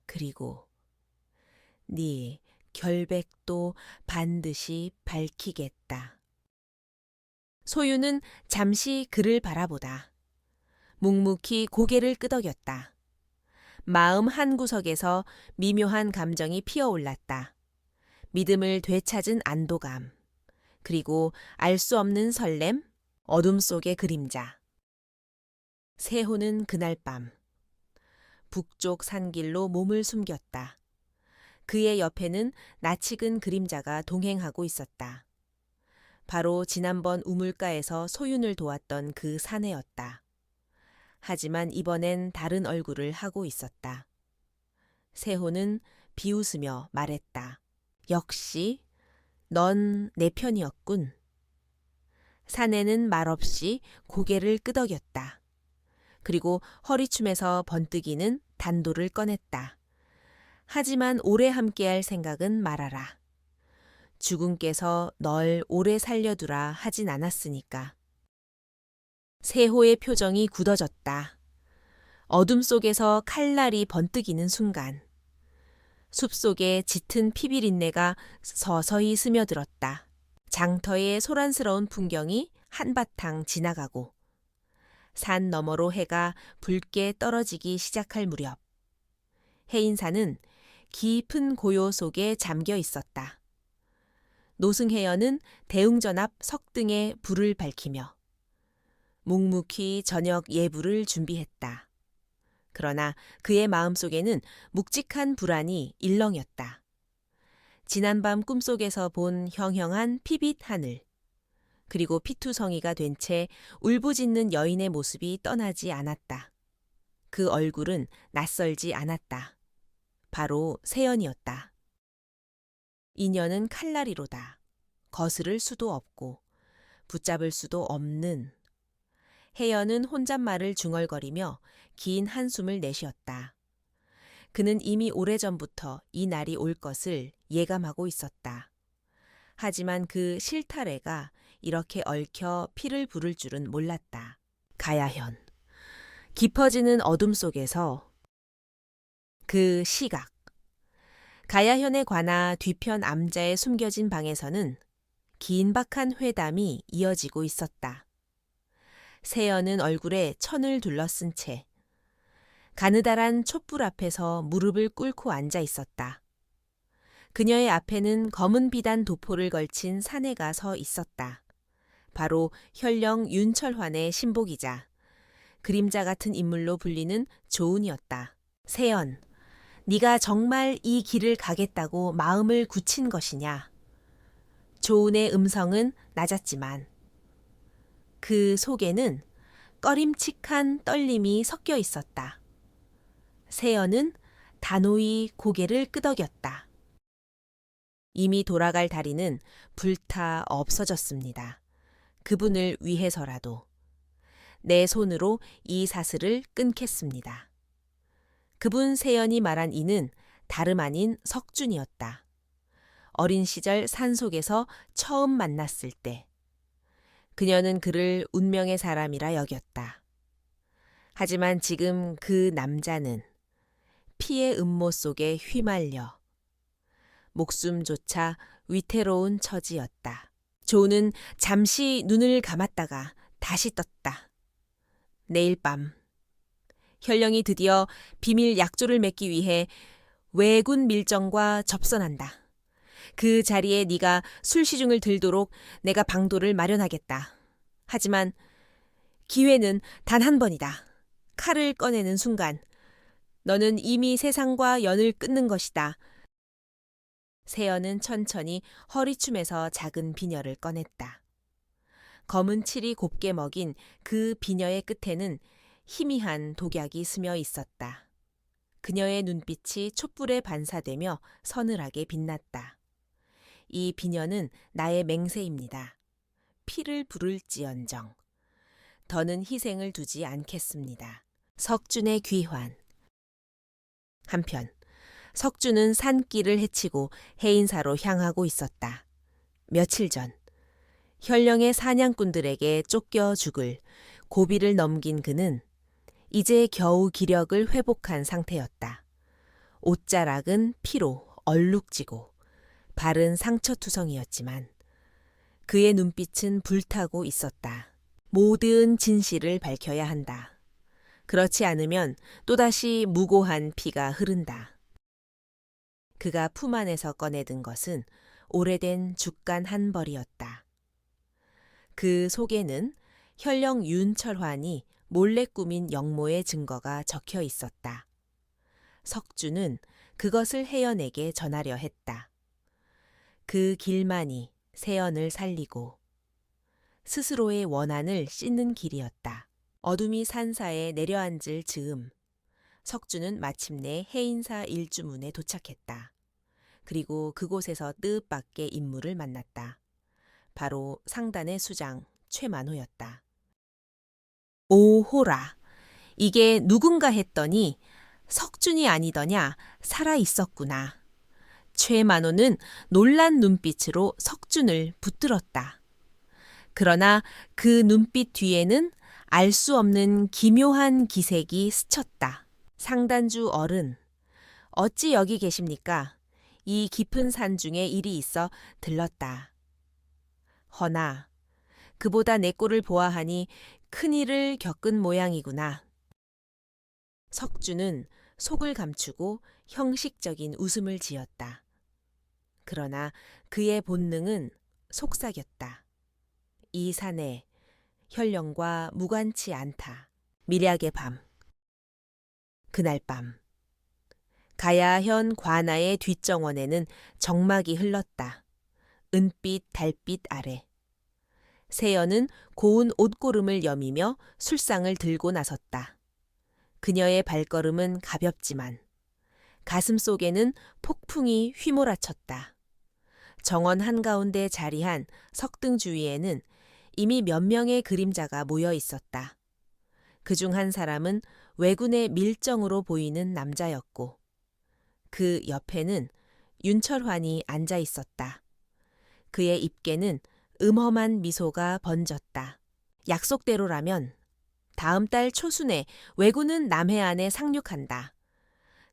그리고 네 결백도 반드시 밝히겠다. 소유는 잠시 그를 바라보다 묵묵히 고개를 끄덕였다. 마음 한구석에서 미묘한 감정이 피어올랐다. 믿음을 되찾은 안도감, 그리고 알 수 없는 설렘, 어둠 속의 그림자. 세호는 그날 밤 북쪽 산길로 몸을 숨겼다. 그의 옆에는 낯익은 그림자가 동행하고 있었다. 바로 지난번 우물가에서 소윤을 도왔던 그 사내였다. 하지만 이번엔 다른 얼굴을 하고 있었다. 세호는 비웃으며 말했다. 역시 넌 내 편이었군. 사내는 말없이 고개를 끄덕였다. 그리고 허리춤에서 번뜩이는 단도를 꺼냈다. 하지만 오래 함께할 생각은 말아라. 주군께서 널 오래 살려두라 하진 않았으니까. 세호의 표정이 굳어졌다. 어둠 속에서 칼날이 번뜩이는 순간 숲속에 짙은 피비린내가 서서히 스며들었다. 장터의 소란스러운 풍경이 한바탕 지나가고 산 너머로 해가 붉게 떨어지기 시작할 무렵 해인사는 깊은 고요 속에 잠겨 있었다. 노승혜연은 대웅전 앞 석등에 불을 밝히며 묵묵히 저녁 예불을 준비했다. 그러나 그의 마음속에는 묵직한 불안이 일렁였다. 지난밤 꿈속에서 본 형형한 피빛 하늘, 그리고 피투성이가 된 채 울부짖는 여인의 모습이 떠나지 않았다. 그 얼굴은 낯설지 않았다. 바로 세연이었다. 인연은 칼날이로다. 거스를 수도 없고 붙잡을 수도 없는. 혜연은 혼잣말을 중얼거리며 긴 한숨을 내쉬었다. 그는 이미 오래전부터 이 날이 올 것을 예감하고 있었다. 하지만 그 실타래가 이렇게 얽혀 피를 부를 줄은 몰랐다. 가야현. 깊어지는 어둠 속에서 그 시각. 가야현에 관아 뒤편 암자에 숨겨진 방에서는 긴박한 회담이 이어지고 있었다. 세연은 얼굴에 천을 둘러쓴 채 가느다란 촛불 앞에서 무릎을 꿇고 앉아 있었다. 그녀의 앞에는 검은 비단 도포를 걸친 사내가 서 있었다. 바로 현령 윤철환의 신복이자 그림자 같은 인물로 불리는 조은이었다. 세연, 네가 정말 이 길을 가겠다고 마음을 굳힌 것이냐? 조은의 음성은 낮았지만 그 속에는 꺼림칙한 떨림이 섞여 있었다. 세연은 단호히 고개를 끄덕였다. 이미 돌아갈 다리는 불타 없어졌습니다. 그분을 위해서라도 내 손으로 이 사슬을 끊겠습니다. 그분 세연이 말한 이는 다름 아닌 석준이었다. 어린 시절 산속에서 처음 만났을 때 그녀는 그를 운명의 사람이라 여겼다. 하지만 지금 그 남자는 피의 음모 속에 휘말려 목숨조차 위태로운 처지였다. 조는 잠시 눈을 감았다가 다시 떴다. 내일 밤 현령이 드디어 비밀 약조를 맺기 위해 왜군 밀정과 접선한다. 그 자리에 네가 술시중을 들도록 내가 방도를 마련하겠다. 하지만 기회는 단 한 번이다. 칼을 꺼내는 순간 너는 이미 세상과 연을 끊는 것이다. 세연은 천천히 허리춤에서 작은 비녀를 꺼냈다. 검은 칠이 곱게 먹인 그 비녀의 끝에는 희미한 독약이 스며 있었다. 그녀의 눈빛이 촛불에 반사되며 서늘하게 빛났다. 이 비녀는 나의 맹세입니다. 피를 부를지언정 더는 희생을 두지 않겠습니다. 석준의 귀환. 한편 석준은 산길을 헤치고 해인사로 향하고 있었다. 며칠 전 현령의 사냥꾼들에게 쫓겨 죽을 고비를 넘긴 그는 이제 겨우 기력을 회복한 상태였다. 옷자락은 피로 얼룩지고 발은 상처투성이었지만 그의 눈빛은 불타고 있었다. 모든 진실을 밝혀야 한다. 그렇지 않으면 또다시 무고한 피가 흐른다. 그가 품 안에서 꺼내든 것은 오래된 죽간 한 벌이었다. 그 속에는 현령 윤철환이 몰래 꾸민 영모의 증거가 적혀 있었다. 석주는 그것을 혜연에게 전하려 했다. 그 길만이 세연을 살리고 스스로의 원한을 씻는 길이었다. 어둠이 산사에 내려앉을 즈음 석주는 마침내 해인사 일주문에 도착했다. 그리고 그곳에서 뜻밖의 인물을 만났다. 바로 상단의 수장 최만호였다. 오호라, 이게 누군가 했더니 석준이 아니더냐, 살아 있었구나. 최만호는 놀란 눈빛으로 석준을 붙들었다. 그러나 그 눈빛 뒤에는 알 수 없는 기묘한 기색이 스쳤다. 상단주 어른, 어찌 여기 계십니까? 이 깊은 산 중에 일이 있어 들렀다. 허나 그보다 내 꼴을 보아하니 큰일을 겪은 모양이구나. 석주는 속을 감추고 형식적인 웃음을 지었다. 그러나 그의 본능은 속삭였다. 이 산에 현령과 무관치 않다. 밀약의 밤. 그날 밤 가야현 관아의 뒷정원에는 정막이 흘렀다. 은빛 달빛 아래 세연은 고운 옷고름을 여미며 술상을 들고 나섰다. 그녀의 발걸음은 가볍지만 가슴 속에는 폭풍이 휘몰아쳤다. 정원 한가운데 자리한 석등 주위에는 이미 몇 명의 그림자가 모여 있었다. 그중 한 사람은 왜군의 밀정으로 보이는 남자였고 그 옆에는 윤철환이 앉아 있었다. 그의 입계는 음험한 미소가 번졌다. 약속대로라면 다음 달 초순에 왜군은 남해안에 상륙한다.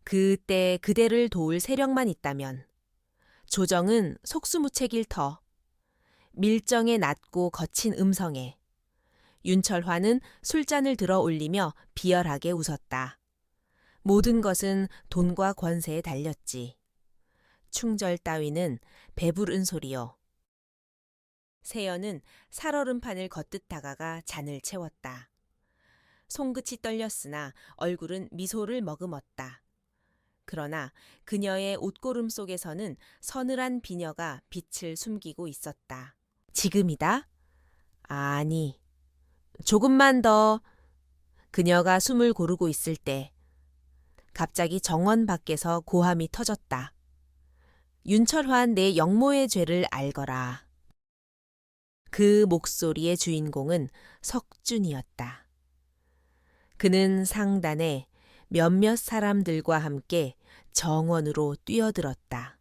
그때 그대를 도울 세력만 있다면 조정은 속수무책일 터. 밀정의 낮고 거친 음성에 윤철환은 술잔을 들어 올리며 비열하게 웃었다. 모든 것은 돈과 권세에 달렸지. 충절 따위는 배부른 소리요. 세연은 살얼음판을 걷듯 다가가 잔을 채웠다. 손끝이 떨렸으나 얼굴은 미소를 머금었다. 그러나 그녀의 옷고름 속에서는 서늘한 비녀가 빛을 숨기고 있었다. 지금이다? 아니, 조금만 더. 그녀가 숨을 고르고 있을 때 갑자기 정원 밖에서 고함이 터졌다. 윤철환 내 영모의 죄를 알거라. 그 목소리의 주인공은 석준이었다. 그는 상단에 몇몇 사람들과 함께 정원으로 뛰어들었다.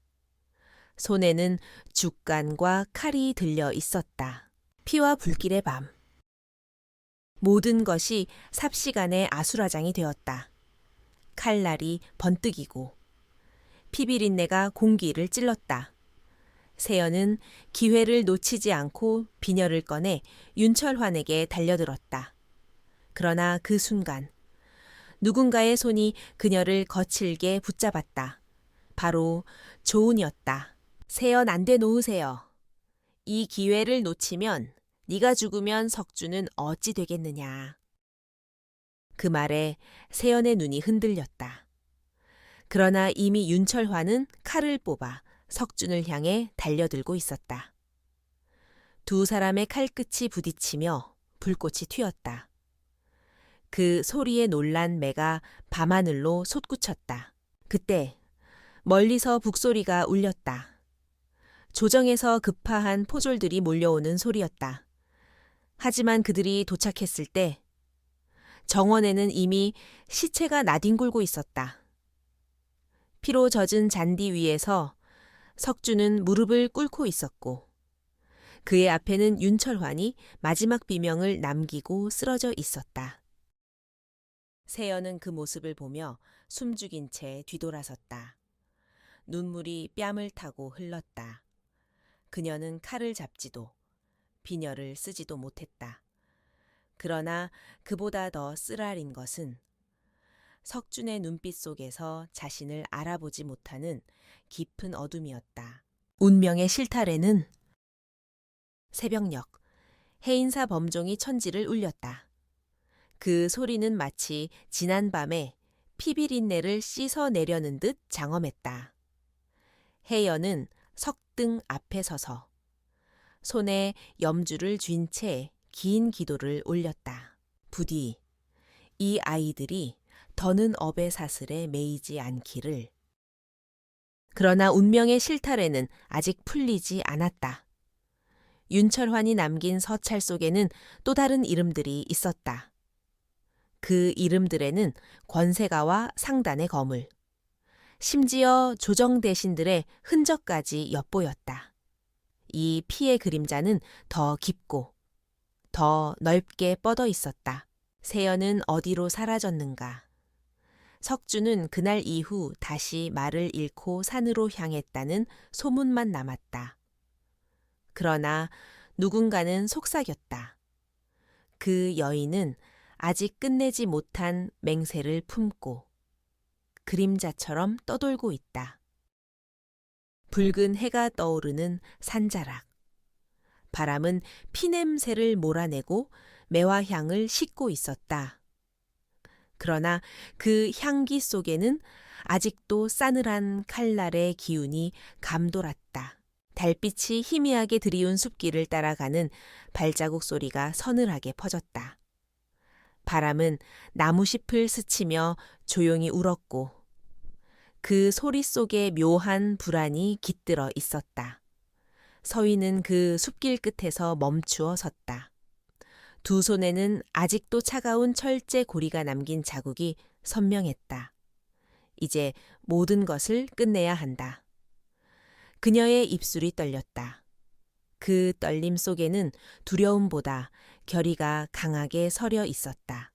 손에는 죽간과 칼이 들려 있었다. 피와 불길의 밤. 모든 것이 삽시간에 아수라장이 되었다. 칼날이 번뜩이고 피비린내가 공기를 찔렀다. 세연은 기회를 놓치지 않고 비녀를 꺼내 윤철환에게 달려들었다. 그러나 그 순간 누군가의 손이 그녀를 거칠게 붙잡았다. 바로 조은이었다. 세연 안 돼 놓으세요. 이 기회를 놓치면 네가 죽으면 석주는 어찌 되겠느냐. 그 말에 세연의 눈이 흔들렸다. 그러나 이미 윤철환은 칼을 뽑아 석준을 향해 달려들고 있었다. 두 사람의 칼끝이 부딪히며 불꽃이 튀었다. 그 소리에 놀란 매가 밤하늘로 솟구쳤다. 그때 멀리서 북소리가 울렸다. 조정에서 급파한 포졸들이 몰려오는 소리였다. 하지만 그들이 도착했을 때 정원에는 이미 시체가 나뒹굴고 있었다. 피로 젖은 잔디 위에서 석주는 무릎을 꿇고 있었고 그의 앞에는 윤철환이 마지막 비명을 남기고 쓰러져 있었다. 세연은 그 모습을 보며 숨죽인 채 뒤돌아섰다. 눈물이 뺨을 타고 흘렀다. 그녀는 칼을 잡지도 비녀를 쓰지도 못했다. 그러나 그보다 더 쓰라린 것은 석준의 눈빛 속에서 자신을 알아보지 못하는 깊은 어둠이었다. 운명의 실타래는 새벽녘 해인사 범종이 천지를 울렸다. 그 소리는 마치 지난밤에 피비린내를 씻어내려는 듯 장엄했다. 혜연은 석등 앞에 서서 손에 염주를 쥔 채 긴 기도를 올렸다. 부디 이 아이들이 더는 업의 사슬에 매이지 않기를. 그러나 운명의 실타래는 아직 풀리지 않았다. 윤철환이 남긴 서찰 속에는 또 다른 이름들이 있었다. 그 이름들에는 권세가와 상단의 거물, 심지어 조정대신들의 흔적까지 엿보였다. 이 피의 그림자는 더 깊고 더 넓게 뻗어 있었다. 세연은 어디로 사라졌는가. 석주는 그날 이후 다시 말을 잃고 산으로 향했다는 소문만 남았다. 그러나 누군가는 속삭였다. 그 여인은 아직 끝내지 못한 맹세를 품고 그림자처럼 떠돌고 있다. 붉은 해가 떠오르는 산자락. 바람은 피냄새를 몰아내고 매화향을 싣고 있었다. 그러나 그 향기 속에는 아직도 싸늘한 칼날의 기운이 감돌았다. 달빛이 희미하게 드리운 숲길을 따라가는 발자국 소리가 서늘하게 퍼졌다. 바람은 나무잎을 스치며 조용히 울었고 그 소리 속에 묘한 불안이 깃들어 있었다. 서희는 그 숲길 끝에서 멈추어 섰다. 두 손에는 아직도 차가운 철제 고리가 남긴 자국이 선명했다. 이제 모든 것을 끝내야 한다. 그녀의 입술이 떨렸다. 그 떨림 속에는 두려움보다 결의가 강하게 서려 있었다.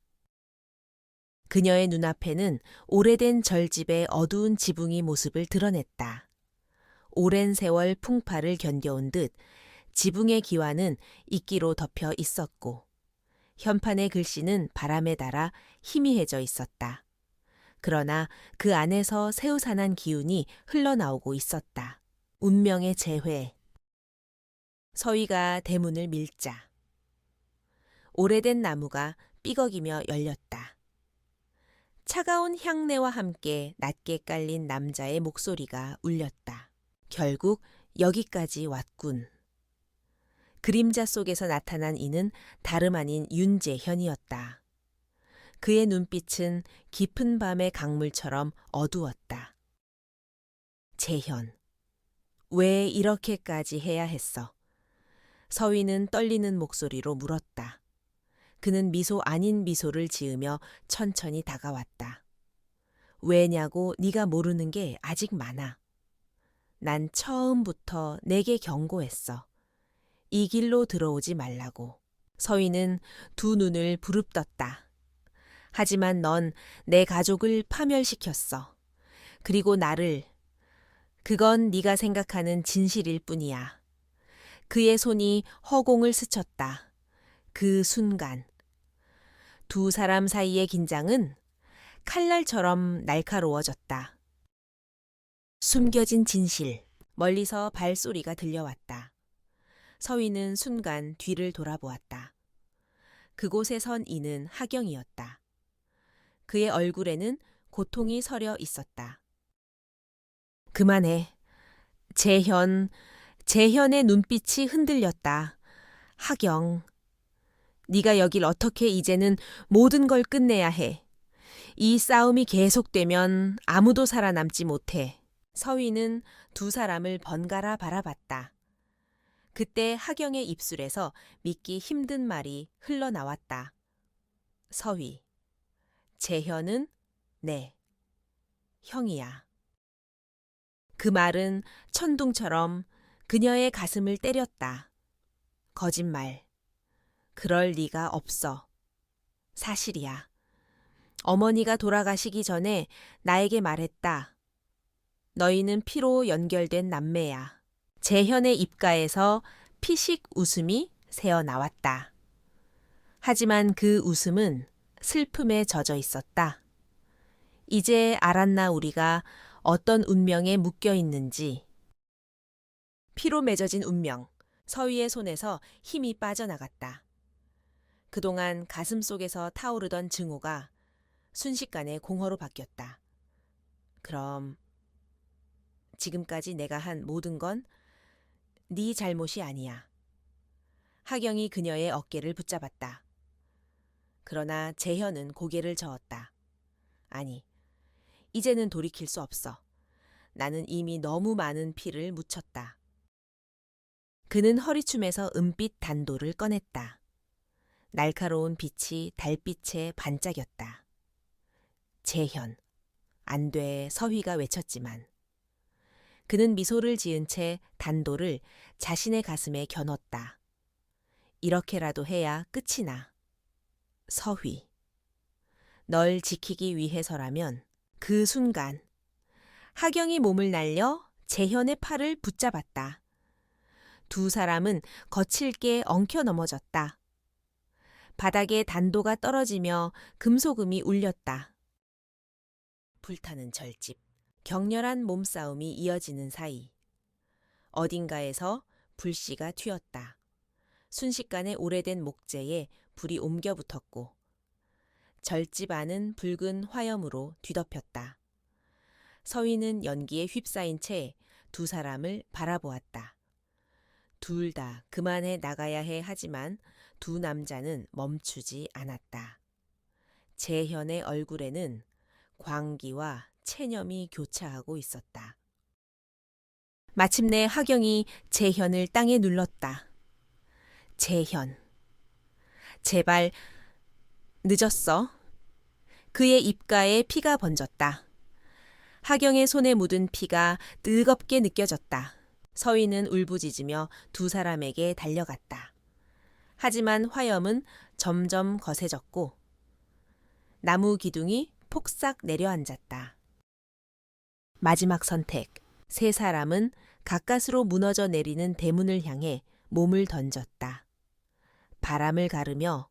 그녀의 눈앞에는 오래된 절집의 어두운 지붕이 모습을 드러냈다. 오랜 세월 풍파를 견뎌온 듯 지붕의 기와는 이끼로 덮여 있었고 현판의 글씨는 바람에 닿아 희미해져 있었다. 그러나 그 안에서 새우산한 기운이 흘러나오고 있었다. 운명의 재회. 서희가 대문을 밀자 오래된 나무가 삐걱이며 열렸다. 차가운 향내와 함께 낮게 깔린 남자의 목소리가 울렸다. 결국 여기까지 왔군. 그림자 속에서 나타난 이는 다름 아닌 윤재현이었다. 그의 눈빛은 깊은 밤의 강물처럼 어두웠다. 재현, 왜 이렇게까지 해야 했어? 서희는 떨리는 목소리로 물었다. 그는 미소 아닌 미소를 지으며 천천히 다가왔다. 왜냐고 네가 모르는 게 아직 많아. 난 처음부터 내게 경고했어. 이 길로 들어오지 말라고. 서희는 두 눈을 부릅떴다. 하지만 넌 내 가족을 파멸시켰어. 그리고 나를. 그건 네가 생각하는 진실일 뿐이야. 그의 손이 허공을 스쳤다. 그 순간. 두 사람 사이의 긴장은 칼날처럼 날카로워졌다. 숨겨진 진실. 멀리서 발소리가 들려왔다. 서희는 순간 뒤를 돌아보았다. 그곳에 선 이는 하경이었다. 그의 얼굴에는 고통이 서려 있었다. 그만해. 재현의 눈빛이 흔들렸다. 하경, 네가 여길 어떻게 이제는 모든 걸 끝내야 해. 이 싸움이 계속되면 아무도 살아남지 못해. 서희는 두 사람을 번갈아 바라봤다. 그때 하경의 입술에서 믿기 힘든 말이 흘러나왔다. 서희, 재현은 네, 형이야. 그 말은 천둥처럼 그녀의 가슴을 때렸다. 거짓말. 그럴 리가 없어. 사실이야. 어머니가 돌아가시기 전에 나에게 말했다. 너희는 피로 연결된 남매야. 재현의 입가에서 피식 웃음이 새어나왔다. 하지만 그 웃음은 슬픔에 젖어 있었다. 이제 알았나 우리가 어떤 운명에 묶여 있는지. 피로 맺어진 운명, 서희의 손에서 힘이 빠져나갔다. 그동안 가슴 속에서 타오르던 증오가 순식간에 공허로 바뀌었다. 그럼 지금까지 내가 한 모든 건 네 잘못이 아니야. 하경이 그녀의 어깨를 붙잡았다. 그러나 재현은 고개를 저었다. 아니, 이제는 돌이킬 수 없어. 나는 이미 너무 많은 피를 묻혔다. 그는 허리춤에서 은빛 단도를 꺼냈다. 날카로운 빛이 달빛에 반짝였다. 재현, 안 돼, 서휘가 외쳤지만. 그는 미소를 지은 채 단도를 자신의 가슴에 겨눴다. 이렇게라도 해야 끝이 나. 서휘. 널 지키기 위해서라면 그 순간 하경이 몸을 날려 재현의 팔을 붙잡았다. 두 사람은 거칠게 엉켜 넘어졌다. 바닥에 단도가 떨어지며 금소금이 울렸다. 불타는 절집, 격렬한 몸싸움이 이어지는 사이 어딘가에서 불씨가 튀었다. 순식간에 오래된 목재에 불이 옮겨 붙었고 절집 안은 붉은 화염으로 뒤덮였다. 서희는 연기에 휩싸인 채 두 사람을 바라보았다. 둘 다 그만해 나가야 해 하지만 두 남자는 멈추지 않았다. 재현의 얼굴에는 광기와 체념이 교차하고 있었다. 마침내 하경이 재현을 땅에 눌렀다. 재현. 제발 늦었어. 그의 입가에 피가 번졌다. 하경의 손에 묻은 피가 뜨겁게 느껴졌다. 서희는 울부짖으며 두 사람에게 달려갔다. 하지만 화염은 점점 거세졌고 나무 기둥이 폭삭 내려앉았다. 마지막 선택. 세 사람은 가까스로 무너져 내리는 대문을 향해 몸을 던졌다. 바람을 가르며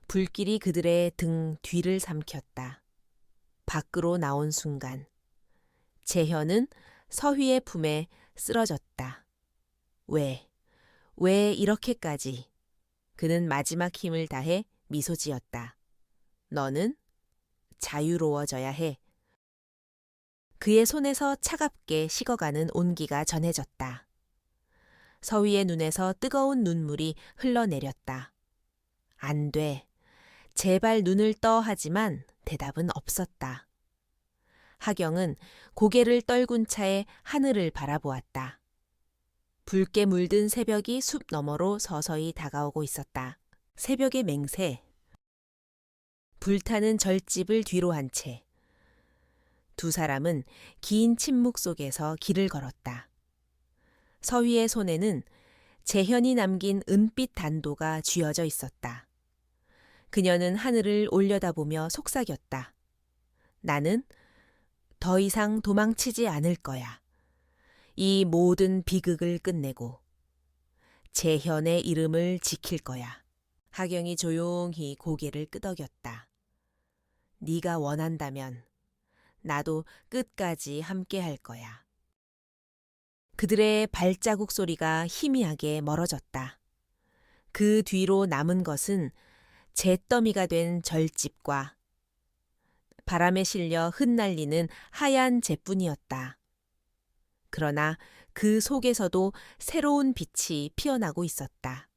불길이 그들의 등 뒤를 삼켰다. 밖으로 나온 순간 재현은 서희의 품에 쓰러졌다. 왜 이렇게까지? 그는 마지막 힘을 다해 미소 지었다. 너는 자유로워져야 해. 그의 손에서 차갑게 식어가는 온기가 전해졌다. 서희의 눈에서 뜨거운 눈물이 흘러내렸다. 안 돼. 제발 눈을 떠 하지만 대답은 없었다. 하경은 고개를 떨군 차에 하늘을 바라보았다. 붉게 물든 새벽이 숲 너머로 서서히 다가오고 있었다. 새벽의 맹세. 불타는 절집을 뒤로 한 채 두 사람은 긴 침묵 속에서 길을 걸었다. 서희의 손에는 재현이 남긴 은빛 단도가 쥐어져 있었다. 그녀는 하늘을 올려다보며 속삭였다. 나는 더 이상 도망치지 않을 거야. 이 모든 비극을 끝내고 재현의 이름을 지킬 거야. 하경이 조용히 고개를 끄덕였다. 네가 원한다면 나도 끝까지 함께 할 거야. 그들의 발자국 소리가 희미하게 멀어졌다. 그 뒤로 남은 것은 잿더미가 된 절집과 바람에 실려 흩날리는 하얀 재뿐이었다. 그러나 그 속에서도 새로운 빛이 피어나고 있었다.